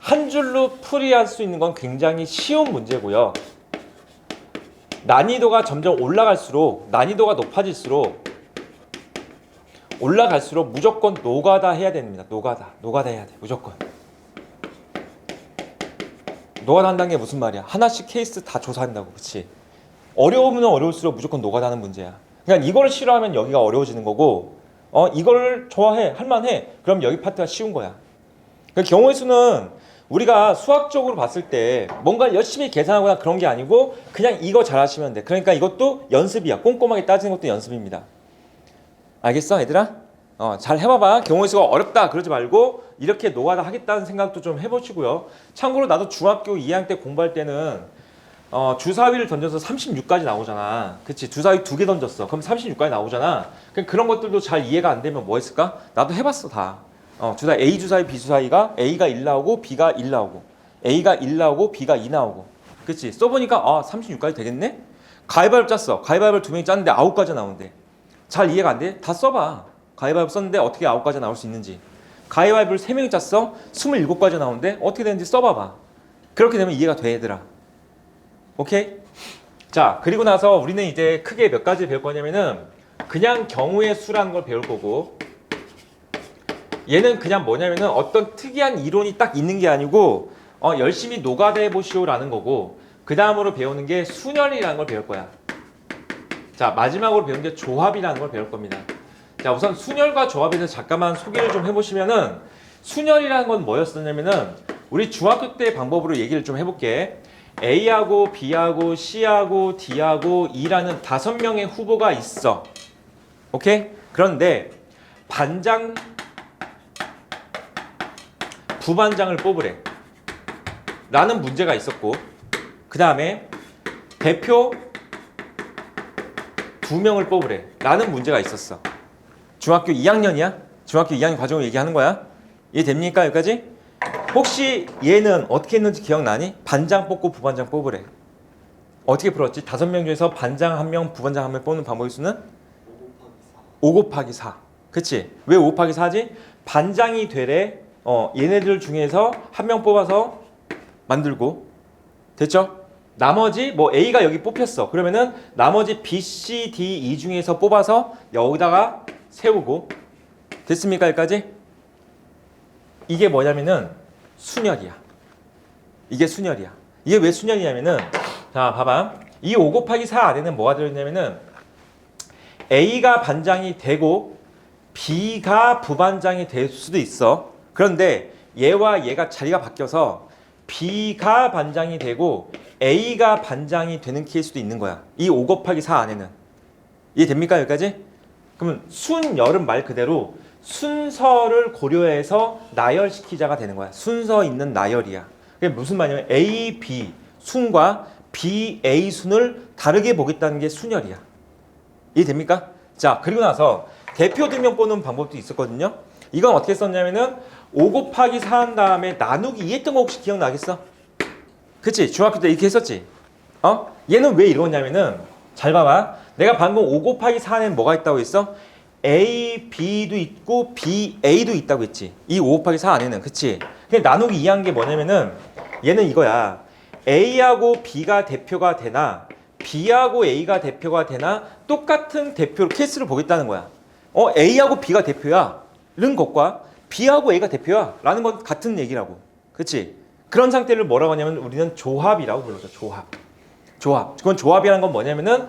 한 줄로 풀이할 수 있는 건 굉장히 쉬운 문제고요. 난이도가 점점 난이도가 높아질수록 무조건 노가다 해야 됩니다. 노가다 해야 돼. 무조건. 노가다 한다는 게 무슨 말이야? 하나씩 케이스 다 조사한다고. 그치? 어려우면 어려울수록 무조건 노가다 하는 문제야. 그러니까 이거를 싫어하면 여기가 어려워지는 거고 이걸 좋아해, 할만해. 그럼 여기 파트가 쉬운 거야. 그러니까 경우의 수는 우리가 수학적으로 봤을 때 뭔가 열심히 계산하거나 그런 게 아니고 그냥 이거 잘 하시면 돼. 그러니까 이것도 연습이야. 꼼꼼하게 따지는 것도 연습입니다. 알겠어, 얘들아? 잘 해봐봐. 경우의 수가 어렵다 그러지 말고 이렇게 노가다 하겠다는 생각도 좀 해보시고요. 참고로 나도 중학교 2학년 때 공부할 때는 주사위를 던져서 36까지 나오잖아. 그치? 주사위 2개 던졌어. 그럼 36까지 나오잖아. 그런 것들도 잘 이해가 안 되면 뭐 했을까? 나도 해봤어, 다. 주사위 A 주사위 B 주사위가 A가 1 나오고 B가 1 나오고 A가 1 나오고 B가 2 나오고 그치? 써보니까 36까지 되겠네? 가위바위보 짰어. 가위바위보를 2명이 짰는데 9가지 나오는데 잘 이해가 안 돼? 다 써봐. 가위바위보 썼는데 어떻게 9가지 나올 수 있는지. 가위바위보를 3명이 짰어. 27가지 나오는데 어떻게 되는지 써봐봐. 그렇게 되면 이해가 돼, 얘들아. 오케이? 자, 그리고 나서 우리는 이제 크게 몇 가지 배울 거냐면은 그냥 경우의 수라는 걸 배울 거고 얘는 그냥 뭐냐면은 어떤 특이한 이론이 딱 있는 게 아니고 열심히 노가다 해보시오라는 거고 그 다음으로 배우는 게 순열이라는 걸 배울 거야. 자, 마지막으로 배우는 게 조합이라는 걸 배울 겁니다. 자, 우선 순열과 조합에 대해서 잠깐만 소개를 좀 해보시면은 순열이라는 건 뭐였었냐면은 우리 중학교 때 방법으로 얘기를 좀 해볼게. A하고 B하고 C하고 D하고 E라는 5명의 후보가 있어. 오케이? 그런데 반장, 부반장을 뽑으래 라는 문제가 있었고 그 다음에 대표, 2명을 뽑으래 라는 문제가 있었어. 중학교 2학년이야? 중학교 2학년 과정을 얘기하는 거야. 이해됩니까 여기까지? 혹시 얘는 어떻게 했는지 기억나니? 반장 뽑고 부반장 뽑으래. 어떻게 풀었지? 5명 중에서 반장 1명, 부반장 1명 뽑는 방법의 수는? 5 곱하기 4. 그치? 왜 5 곱하기 4지? 반장이 되래. 얘네들 중에서 1명 뽑아서 만들고. 됐죠? 나머지 뭐 A가 여기 뽑혔어. 그러면은 나머지 B, C, D, E 중에서 뽑아서 여기다가 세우고. 됐습니까? 여기까지? 이게 뭐냐면은 순열이야. 이게 순열이야. 이게 왜 순열이냐면은 자 봐봐. 이 5 곱하기 4 안에는 뭐가 들어있냐면은 A가 반장이 되고 B가 부반장이 될 수도 있어. 그런데 얘와 얘가 자리가 바뀌어서 B가 반장이 되고 A가 반장이 되는 케이스도 있는 거야. 이 5 곱하기 4 안에는. 이해됩니까? 여기까지? 그러면 순열은 말 그대로 순서를 고려해서 나열시키자가 되는 거야. 순서 있는 나열이야. 그게 무슨 말이냐면 A, B 순과 B, A 순을 다르게 보겠다는 게 순열이야. 이해됩니까? 자, 그리고 나서 대표 2명 뽑는 방법도 있었거든요. 이건 어떻게 썼냐면은 5 곱하기 4 한 다음에 나누기 2 했던 거 혹시 기억나겠어? 그치? 중학교 때 이렇게 했었지? 얘는 왜 이러냐면은 잘 봐봐. 내가 방금 5 곱하기 4에는 뭐가 있다고 했어? A, B도 있고 B, A도 있다고 했지. 이 5 곱하기 4 안에는. 그치? 근데 나누기 2 한 게 뭐냐면은 얘는 이거야. A하고 B가 대표가 되나 B하고 A가 대표가 되나 똑같은 대표 케이스를 보겠다는 거야. A하고 B가 대표야. 이런 것과 B하고 A가 대표야. 라는 건 같은 얘기라고. 그치? 그런 상태를 뭐라고 하냐면 우리는 조합이라고 불러줘. 조합. 조합. 그건 조합이라는 건 뭐냐면은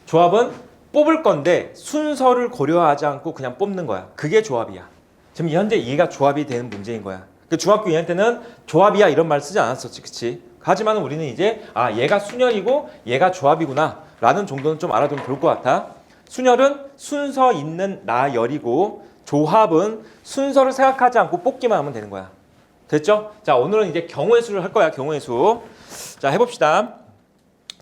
조합은 뽑을 건데 순서를 고려하지 않고 그냥 뽑는 거야. 그게 조합이야. 지금 현재 얘가 조합이 되는 문제인 거야. 그 중학교 2학년 때는 조합이야 이런 말 쓰지 않았었지. 그치? 하지만 우리는 이제 얘가 순열이고 얘가 조합이구나 라는 정도는 좀 알아두면 좋을 것 같아. 순열은 순서 있는 나열이고 조합은 순서를 생각하지 않고 뽑기만 하면 되는 거야. 됐죠? 자, 오늘은 이제 경우의 수를 할 거야. 경우의 수. 자, 해봅시다.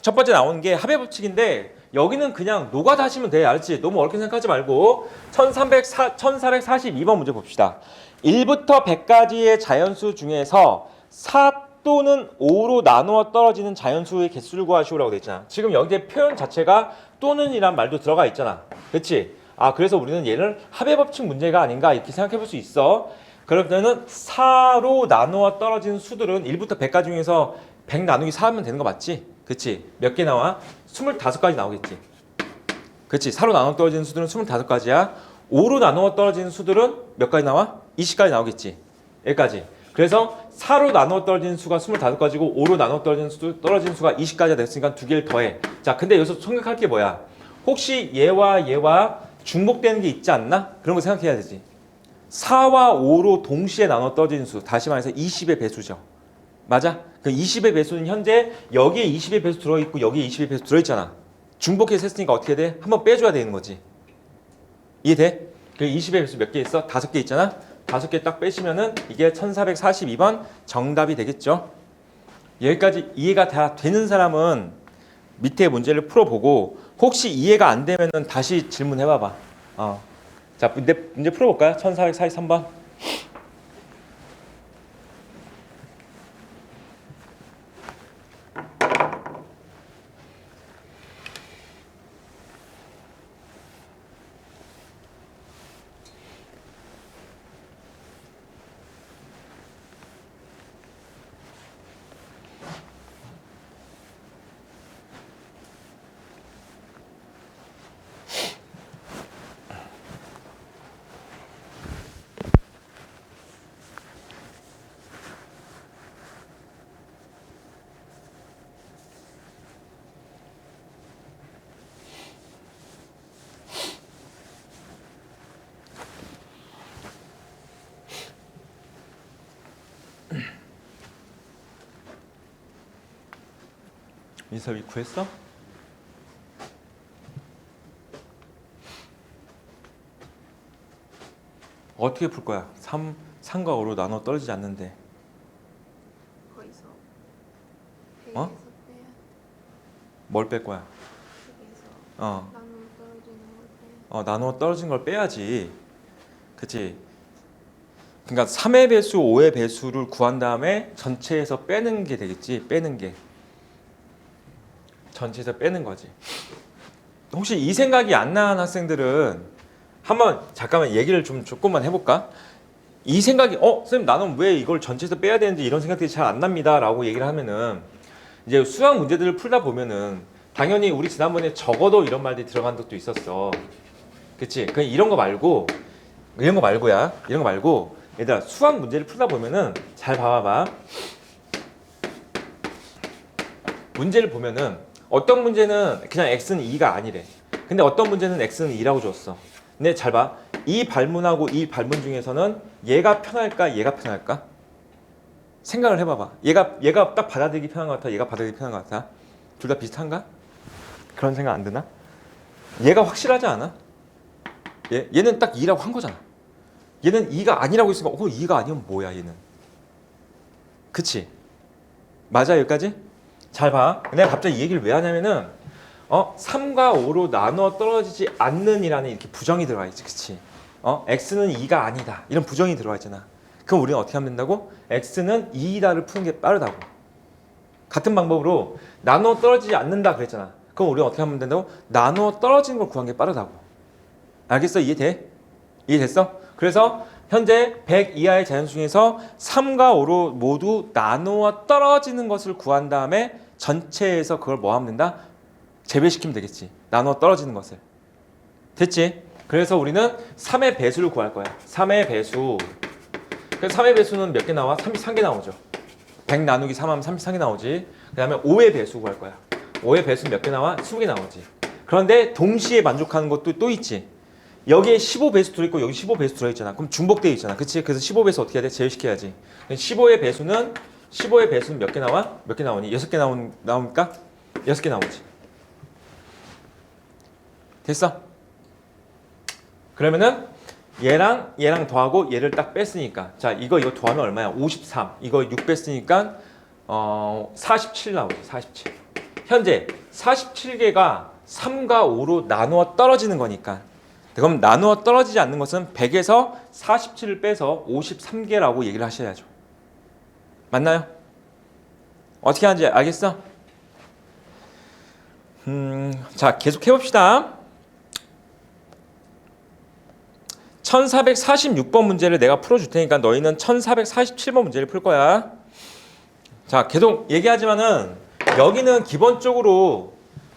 첫 번째 나오는 게 합의 법칙인데 여기는 그냥 노가다 하시면 돼. 알았지? 너무 어렵게 생각하지 말고 1442번 문제 봅시다. 1부터 100까지의 자연수 중에서 4 또는 5로 나누어 떨어지는 자연수의 개수를 구하시오라고 돼 있잖아. 지금 여기에 표현 자체가 또는이란 말도 들어가 있잖아. 그렇지? 그래서 우리는 얘를 합의 법칙 문제가 아닌가 이렇게 생각해 볼 수 있어. 그러면은 4로 나누어 떨어지는 수들은 1부터 100까지 중에서 100 나누기 4 하면 되는 거 맞지? 그치? 몇 개 나와? 25가지 나오겠지. 그치? 4로 나누어 떨어지는 수들은 25가지야. 5로 나누어 떨어지는 수들은 몇 가지 나와? 20가지 나오겠지. 여기까지. 그래서 4로 나누어 떨어지는 수가 25가지고 5로 나누어 떨어지는 수가 20가지가 됐으니까 2개를 더해. 자, 근데 여기서 생각할 게 뭐야? 혹시 얘와 얘와 중복되는 게 있지 않나? 그런 거 생각해야 되지. 4와 5로 동시에 나눠 떨어지는 수, 다시 말해서 20의 배수죠. 맞아? 그 20의 배수는 현재 여기에 20의 배수 들어있고 여기에 20의 배수 들어있잖아. 중복해서 했으니까 어떻게 돼? 한번 빼줘야 되는 거지. 이해돼? 그 20의 배수 몇 개 있어? 5개 있잖아? 5개 딱 빼시면은 이게 1442번 정답이 되겠죠? 여기까지 이해가 다 되는 사람은 밑에 문제를 풀어보고 혹시 이해가 안 되면은 다시 질문해봐봐. 자, 문제 풀어볼까요? 1443번. 민섭이 구했어? 어떻게 풀 거야? 3과 5로 나눠 떨어지지 않는데. 거기서 어? 빼야 뭘 뺄 거야? 여기서 어. 나누어 떨어지는 나누어 떨어진 걸 빼야지. 그치? 그러니까 3의 배수, 5의 배수를 구한 다음에 전체에서 빼는 게 되겠지. 빼는 게. 전체에서 빼는 거지. 혹시 이 생각이 안 나는 학생들은 한번 잠깐만 얘기를 좀 조금만 해볼까? 이 생각이 선생님 나는 왜 이걸 전체에서 빼야 되는지 이런 생각들이 잘 안 납니다 라고 얘기를 하면은 이제 수학 문제들을 풀다 보면은 당연히 우리 지난번에 적어도 이런 말들이 들어간 적도 있었어. 그치? 그냥 이런 거 말고 이런 거 말고 얘들아 수학 문제를 풀다 보면은 잘 봐봐. 문제를 보면은 어떤 문제는 그냥 x는 2가 아니래. 근데 어떤 문제는 x는 2라고 줬어. 근데 잘 봐. 이 발문하고 이 발문 중에서는 얘가 편할까 얘가 편할까? 생각을 해봐봐. 얘가 딱 받아들이기 편한 것 같아? 얘가 받아들이기 편한 것 같아? 둘 다 비슷한가? 그런 생각 안 드나? 얘가 확실하지 않아? 얘는 딱 2라고 한 거잖아. 얘는 2가 아니라고 했으니까 2가 아니면 뭐야 얘는. 그치? 맞아 여기까지? 잘 봐. 내가 갑자기 이 얘기를 왜 하냐면은 3과 5로 나누어 떨어지지 않는 이라는 이렇게 부정이 들어가 있지. 그치? x는 2가 아니다. 이런 부정이 들어가 있잖아. 그럼 우리는 어떻게 하면 된다고? x는 2이다를 푸는 게 빠르다고. 같은 방법으로 나누어 떨어지지 않는다 그랬잖아. 그럼 우리는 어떻게 하면 된다고? 나누어 떨어지는 걸 구한 게 빠르다고. 알겠어? 이해돼? 이해됐어? 그래서 현재 100 이하의 자연수 중에서 3과 5로 모두 나누어 떨어지는 것을 구한 다음에 전체에서 그걸 뭐 하면 된다? 제외시키면 되겠지. 나누어 떨어지는 것을. 됐지? 그래서 우리는 3의 배수를 구할 거야. 3의 배수. 그래서 3의 배수는 몇 개 나와? 33개 나오죠. 100 나누기 3 하면 33개 나오지. 그 다음에 5의 배수 구할 거야. 5의 배수는 몇 개 나와? 20개 나오지. 그런데 동시에 만족하는 것도 또 있지. 여기에 15배수 들어있고 여기 15배수 들어있잖아. 그럼 중복되어 있잖아. 그치? 그래서 15배수 어떻게 해야 돼? 제외시켜야지. 15의 배수는 몇 개 나와? 몇 개 나오니? 6개 나오니까 6개 나오지. 됐어? 그러면은 얘랑 더하고 얘를 딱 뺐으니까 자 이거 더하면 얼마야? 53. 이거 6 뺐으니까 47 나오지. 47. 현재 47개가 3과 5로 나누어 떨어지는 거니까 그럼 나누어 떨어지지 않는 것은 100에서 47을 빼서 53개라고 얘기를 하셔야죠. 맞나요? 어떻게 하는지 알겠어? 자 계속 해봅시다. 1446번 문제를 내가 풀어줄 테니까 너희는 1447번 문제를 풀 거야. 자 계속 얘기하지만은 여기는 기본적으로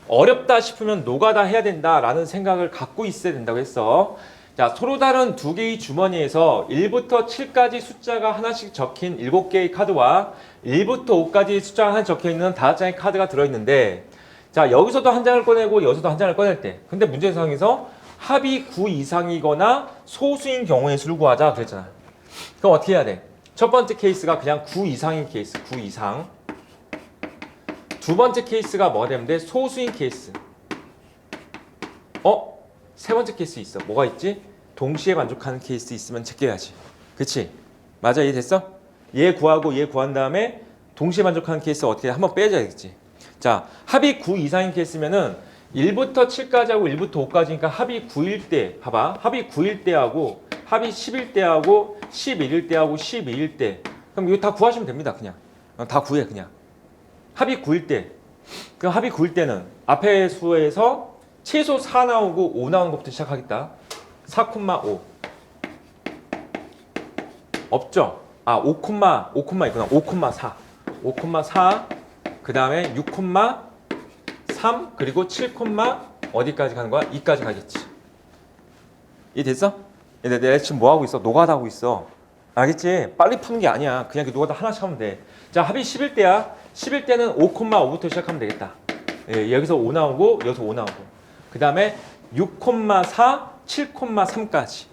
어렵다 싶으면 노가다 해야 된다라는 생각을 갖고 있어야 된다고 했어. 자 서로 다른 두 개의 주머니에서 1부터 7까지 숫자가 하나씩 적힌 7개의 카드와 1부터 5까지 숫자가 하나 적혀있는 5장의 카드가 들어있는데 자 여기서도 한 장을 꺼내고 여기서도 한 장을 꺼낼 때 근데 문제상에서 합이 9 이상이거나 소수인 경우의 수를 구하자 그랬잖아. 그럼 어떻게 해야 돼? 첫 번째 케이스가 그냥 9 이상인 케이스 9 이상. 두 번째 케이스가 뭐가 되면 돼? 소수인 케이스. 세 번째 케이스 있어. 뭐가 있지? 동시에 만족하는 케이스 있으면 제껴야지. 그치? 맞아 이해됐어? 얘 구하고 얘 구한 다음에 동시에 만족하는 케이스 어떻게 해? 한번 빼줘야겠지. 자 합이 9 이상인 케이스면은 1부터 7까지 하고 1부터 5까지니까 합이 9일 때 봐봐. 합이 9일 때하고 합이 10일 때하고 11일 때하고 12일 때 그럼 이거 다 구하시면 됩니다. 그냥 다 구해 그냥. 합이 9일 때 그럼 합이 9일 때는 앞에 수에서 최소 4 나오고 5 나오는 것부터 시작하겠다. 4,5 없죠? 5,5 있구나. 5,4 5,4 그 다음에 6,3 그리고 7, 어디까지 가는 거야? 2까지 가겠지. 이해됐어? 내가 지금 뭐 하고 있어? 노가다 하고 있어. 알겠지? 빨리 푸는 게 아니야. 그냥 노가다 하나씩 하면 돼. 자, 합이 11대야. 11대는 5,5부터 시작하면 되겠다. 예, 여기서 5 나오고 여기서 5 나오고 그 다음에 6,4, 7,3까지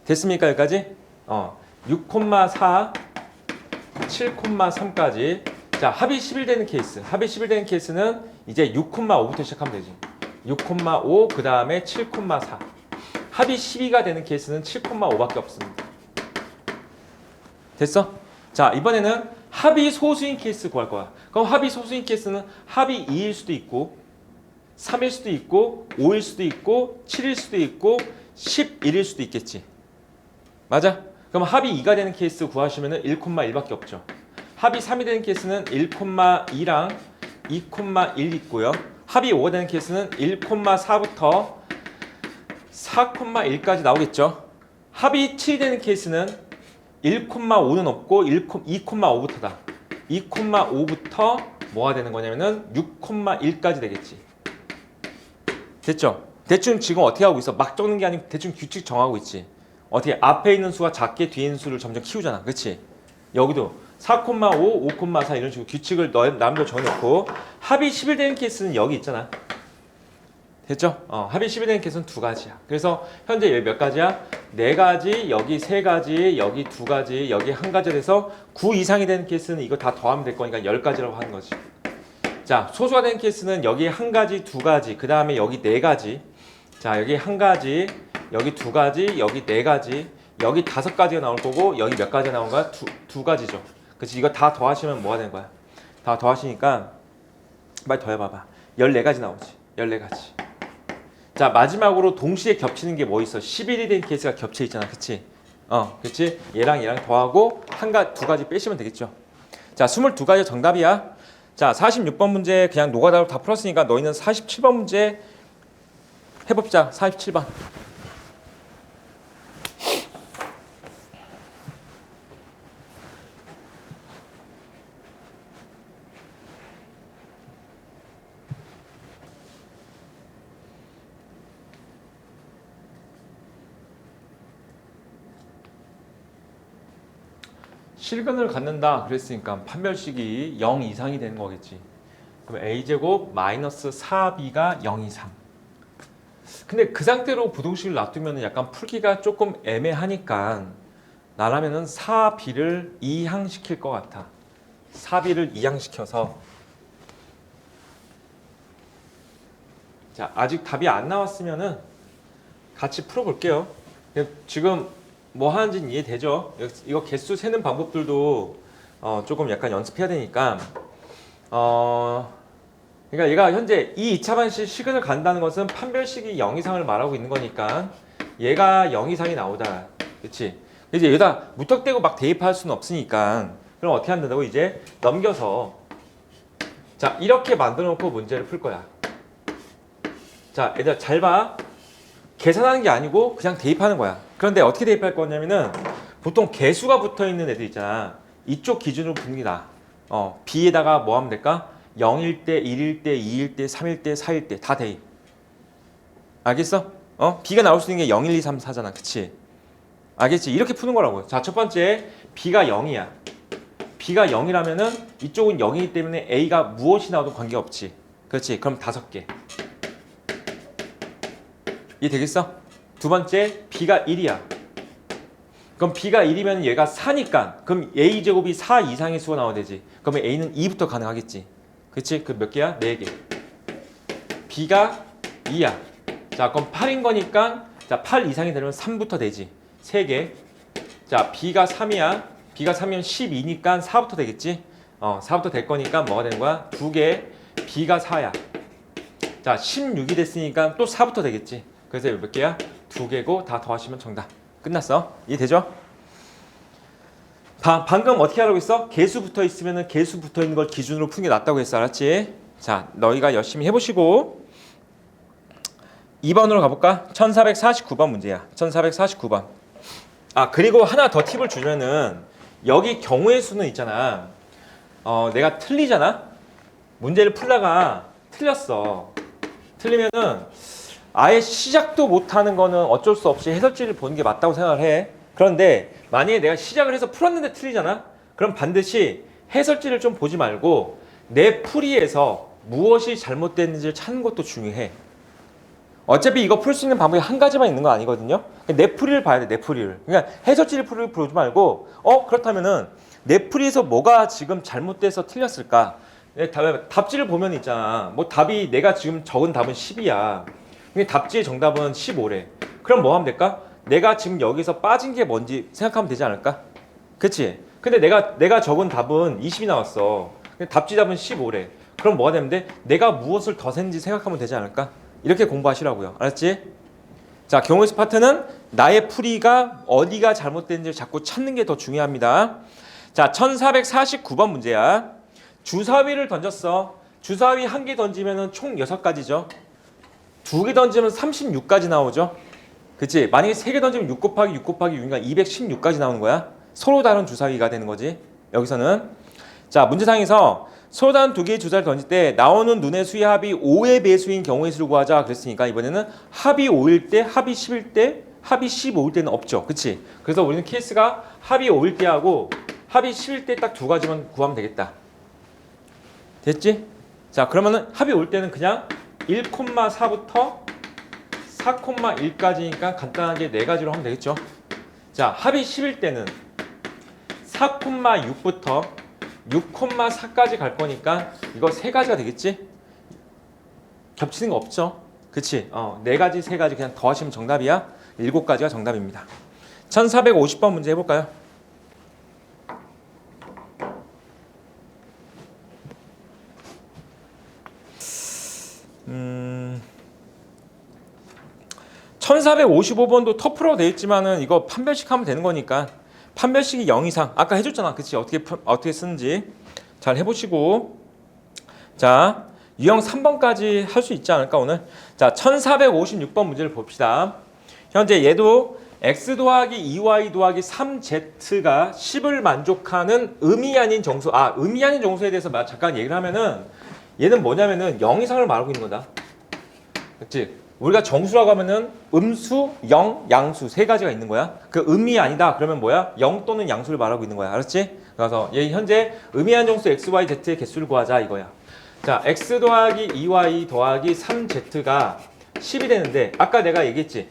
됐습니까? 여기까지? 6,4, 7,3까지 자, 합이 11 되는 케이스. 합이 11 되는 케이스는 이제 6,5부터 시작하면 되지. 6,5 그 다음에 7,4 합이 12가 되는 케이스는 7,5밖에 없습니다. 됐어? 자, 이번에는 합이 소수인 케이스 구할 거야. 그럼 합이 소수인 케이스는 합이 2일 수도 있고 3일 수도 있고 5일 수도 있고 7일 수도 있고 11일 수도 있겠지. 맞아? 그럼 합이 2가 되는 케이스 구하시면 1,1밖에 없죠. 합이 3이 되는 케이스는 1,2랑 2,1 있고요. 합이 5가 되는 케이스는 1,4부터 4,1까지 나오겠죠. 합이 7이 되는 케이스는 1,5는 없고 2,5부터다. 2,5부터 뭐가 되는 거냐면은 6,1까지 되겠지. 됐죠? 대충 지금 어떻게 하고 있어? 막 적는 게 아니고 대충 규칙 정하고 있지. 어떻게 앞에 있는 수가 작게 뒤에 있는 수를 점점 키우잖아. 그렇지? 여기도 4,5, 5,4 이런 식으로 규칙을 나름대로 정해놓고 합이 10일 되는 케이스는 여기 있잖아. 됐죠? 합이 10이 되는 케이스는 두 가지야. 그래서 현재 여기 몇 가지야? 네 가지, 여기 세 가지, 여기 두 가지, 여기 한 가지 돼서 9 이상이 되는 케이스는 이거 다 더하면 될 거니까 10가지라고 하는 거지. 자, 소수가 되는 케이스는 여기 한 가지, 두 가지, 그 다음에 여기 네 가지. 자, 여기 한 가지, 여기 두 가지, 여기 네 가지, 여기 5가지가 나올 거고 여기 몇 가지가 나온 거야? 두 가지죠. 그치? 이거 다 더하시면 뭐가 되는 거야? 다 더하시니까 빨리 더해봐봐. 14가지 나오지. 14가지. 자, 마지막으로 동시에 겹치는 게 뭐 있어? 11이 된 케이스가 겹쳐 있잖아. 그치? 그치? 얘랑 더하고 두 가지 빼시면 되겠죠. 자, 22가지 정답이야. 자, 46번 문제 그냥 노가다로 다 풀었으니까 너희는 47번 문제 해봅시다. 47번. 실근을 갖는다 그랬으니까 판별식이 0 이상이 되는 거겠지. 그럼 a제곱 마이너스 4b가 0 이상. 근데 그 상태로 부동식을 놔두면 약간 풀기가 조금 애매하니까 나라면은 4b를 이항시킬 것 같아. 4b를 이항시켜서 자, 아직 답이 안 나왔으면은 같이 풀어볼게요. 지금 뭐 하는지는 이해되죠? 이거 개수 세는 방법들도 조금 약간 연습해야 되니까 그러니까 얘가 현재 이 2차 반식 시근을 간다는 것은 판별식이 0 이상을 말하고 있는 거니까 얘가 0 이상이 나오다. 그치? 이제 여기다 무턱대고 막 대입할 수는 없으니까 그럼 어떻게 한다고? 이제 넘겨서 자, 이렇게 만들어 놓고 문제를 풀 거야. 자, 얘들아 잘 봐. 계산하는 게 아니고 그냥 대입하는 거야. 그런데 어떻게 대입할 거냐면은 보통 개수가 붙어 있는 애들 있잖아. 이쪽 기준으로 푸는 게 나아. B에다가 뭐 하면 될까? 0일 때, 1일 때, 2일 때, 3일 때, 4일 때 다 대입. 알겠어? B가 나올 수 있는 게 0, 1, 2, 3, 4잖아. 그치? 알겠지? 이렇게 푸는 거라고. 자, 첫 번째 B가 0이야. B가 0이라면은 이쪽은 0이기 때문에 A가 무엇이 나와도 관계없지. 그렇지? 그럼 5개. 이해 되겠어? 두 번째 B가 1이야. 그럼 B가 1이면 얘가 4니까 그럼 A제곱이 4 이상의 수가 나와야 되지. 그러면 A는 2부터 가능하겠지. 그치? 그 몇 개야? 4개. B가 2야. 자, 그럼 8인 거니까 자, 8 이상이 되면 3부터 되지. 3개. 자, B가 3이야. B가 3이면 12니까 4부터 되겠지. 4부터 될 거니까 뭐가 되는 거야? 2개. B가 4야. 자, 16이 됐으니까 또 4부터 되겠지. 그래서 몇 개야? 2개고 다 더하시면 정답. 끝났어. 이해되죠? 방금 어떻게 하라고 했어? 개수 붙어 있으면 개수 붙어 있는 걸 기준으로 푸는 게 낫다고 했어. 알았지? 자, 너희가 열심히 해보시고 2번으로 가볼까? 1449번 문제야. 1449번. 그리고 하나 더 팁을 주면은 여기 경우의 수는 있잖아. 내가 틀리잖아? 문제를 풀다가 틀렸어. 틀리면은 아예 시작도 못하는 거는 어쩔 수 없이 해설지를 보는 게 맞다고 생각을 해. 그런데 만약에 내가 시작을 해서 풀었는데 틀리잖아? 그럼 반드시 해설지를 좀 보지 말고 내 풀이에서 무엇이 잘못됐는지를 찾는 것도 중요해. 어차피 이거 풀 수 있는 방법이 한 가지만 있는 거 아니거든요. 내 풀이를 봐야 돼. 내 풀이를. 그러니까 해설지를 보지 말고 그렇다면은 내 풀이에서 뭐가 지금 잘못돼서 틀렸을까? 답지를 보면 있잖아. 뭐 답이 내가 지금 적은 답은 10이야. 근데 답지의 정답은 15래. 그럼 뭐 하면 될까? 내가 지금 여기서 빠진 게 뭔지 생각하면 되지 않을까? 그치? 근데 내가 적은 답은 20이 나왔어. 근데 답지 답은 15래. 그럼 뭐가 되는데 내가 무엇을 더 센지 생각하면 되지 않을까? 이렇게 공부하시라고요. 알았지? 자, 경우의 수 파트는 나의 풀이가 어디가 잘못됐는지 자꾸 찾는 게 더 중요합니다. 자, 1449번 문제야. 주사위를 던졌어. 주사위 한 개 던지면 총 6가지죠. 두 개 던지면 36까지 나오죠. 그치? 만약에 3개 던지면 6 곱하기 6 곱하기 6이니까 216까지 나오는 거야. 서로 다른 주사위가 되는 거지. 여기서는. 자, 문제상에서 서로 다른 두 개의 주사를 던질 때 나오는 눈의 수의 합이 5의 배수인 경우의 수를 구하자 그랬으니까 이번에는 합이 5일 때, 합이 10일 때, 합이 15일 때는 없죠. 그치? 그래서 우리는 케이스가 합이 5일 때 하고 합이 10일 때 딱 두 가지만 구하면 되겠다. 됐지? 자, 그러면은 합이 올 때는 그냥 1,4부터 4,1까지니까 간단하게 네 가지로 하면 되겠죠. 자, 합이 10일 때는 4,6부터 6,4까지 갈 거니까 이거 세 가지가 되겠지? 겹치는 거 없죠? 그치? 네 가지, 세 가지 그냥 더하시면 정답이야. 7가지가 정답입니다. 1450번 문제 해볼까요? 음... 1455번도 터프로 되어 있지만은 이거 판별식 하면 되는 거니까 판별식이 0 이상 아까 해줬잖아. 그치? 어떻게 쓰는지 잘 해보시고 자 유형 3번까지 할 수 있지 않을까 오늘. 자 1456번 문제를 봅시다. 현재 얘도 x 더하기 2y 더하기 3z가 10을 만족하는 의미 아닌 정수. 의미 아닌 정수에 대해서 잠깐 얘기를 하면은 얘는 뭐냐면은 0 이상을 말하고 있는 거다. 그치? 우리가 정수라고 하면은 음수, 영, 양수 세 가지가 있는 거야. 그 의미 아니다 그러면 뭐야? 0 또는 양수를 말하고 있는 거야. 알았지? 그래서 얘 현재 의미한 정수 x, y, z의 개수를 구하자 이거야. 자, x 더하기 2y 더하기 3z가 10이 되는데 아까 내가 얘기했지.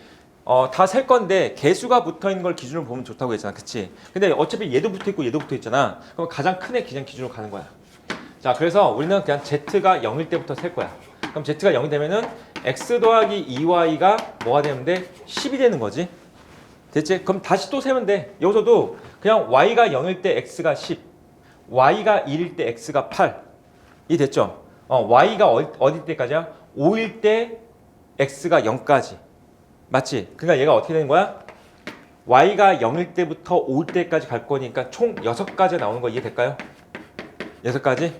다 셀 건데 개수가 붙어 있는 걸 기준으로 보면 좋다고 했잖아. 그치? 근데 어차피 얘도 붙어 있고 얘도 붙어 있잖아. 그럼 가장 큰 애 그냥 기준으로 가는 거야. 자, 그래서 우리는 그냥 z가 0일 때부터 셀 거야. 그럼 z가 0이 되면은 x 더하기 2y가 뭐가 되는데 10이 되는 거지. 됐지? 그럼 다시 또 세면 돼. 여기서도 그냥 y가 0일 때 x가 10, y가 1일 때 x가 8. 이 됐죠? y가 어디 때까지야? 5일 때 x가 0까지. 맞지? 그러니까 얘가 어떻게 되는 거야? y가 0일 때부터 5일 때까지 갈 거니까 총 6가지 나오는 거 이해될까요? 6가지?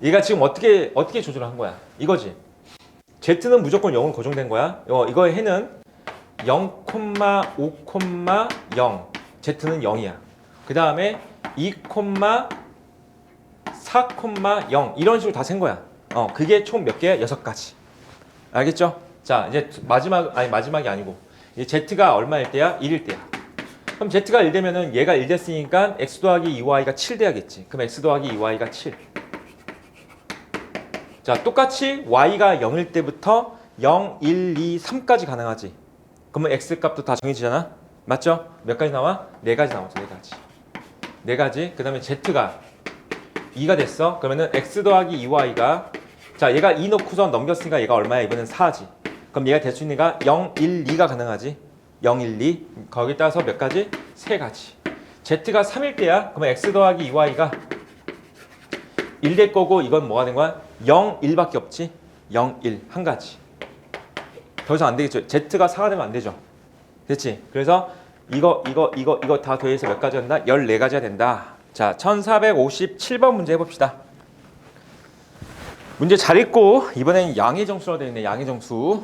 얘가 지금 어떻게 조절한 거야? 이거지. z는 무조건 0으로 고정된 거야. 이거의 해는 0,5,0. z는 0이야. 그 다음에 2,4,0 이런 식으로 다 센 거야. 그게 총 몇 개야? 6가지. 알겠죠? 자, 이제 마지막이 아니고 이제 z가 얼마일 때야? 1일 때야. 그럼 z가 1 되면은 얘가 1 됐으니까 x 더하기 2y가 7 돼야겠지. 그럼 x 더하기 2y가 7. 자, 똑같이 y가 0일 때부터 0, 1, 2, 3까지 가능하지. 그러면 x 값도 다 정해지잖아. 맞죠? 몇 가지 나와? 4가지 나오죠. 4가지. 4가지. 그 다음에 z가 2가 됐어. 그러면은 x 더하기 2y가 자, 얘가 2 넣고서 넘겼으니까 얘가 얼마야? 이번엔 4지. 그럼 얘가 될 수 있는 애가 0, 1, 2가 가능하지. 0, 1, 2. 거기에 따라서 몇 가지? 3가지. z가 3일 때야. 그러면 x 더하기 2y가 1 될 거고 이건 뭐가 된 거야? 0, 1밖에 없지? 0, 1. 한 가지. 더 이상 안 되겠죠? z가 4가 되면 안 되죠. 됐지? 그래서 이거 다 더해서 몇 가지가 된다? 14가지가 된다. 자, 1457번 문제 해봅시다. 문제 잘 읽고 이번엔 양의 정수로 되어 있네. 양의 정수.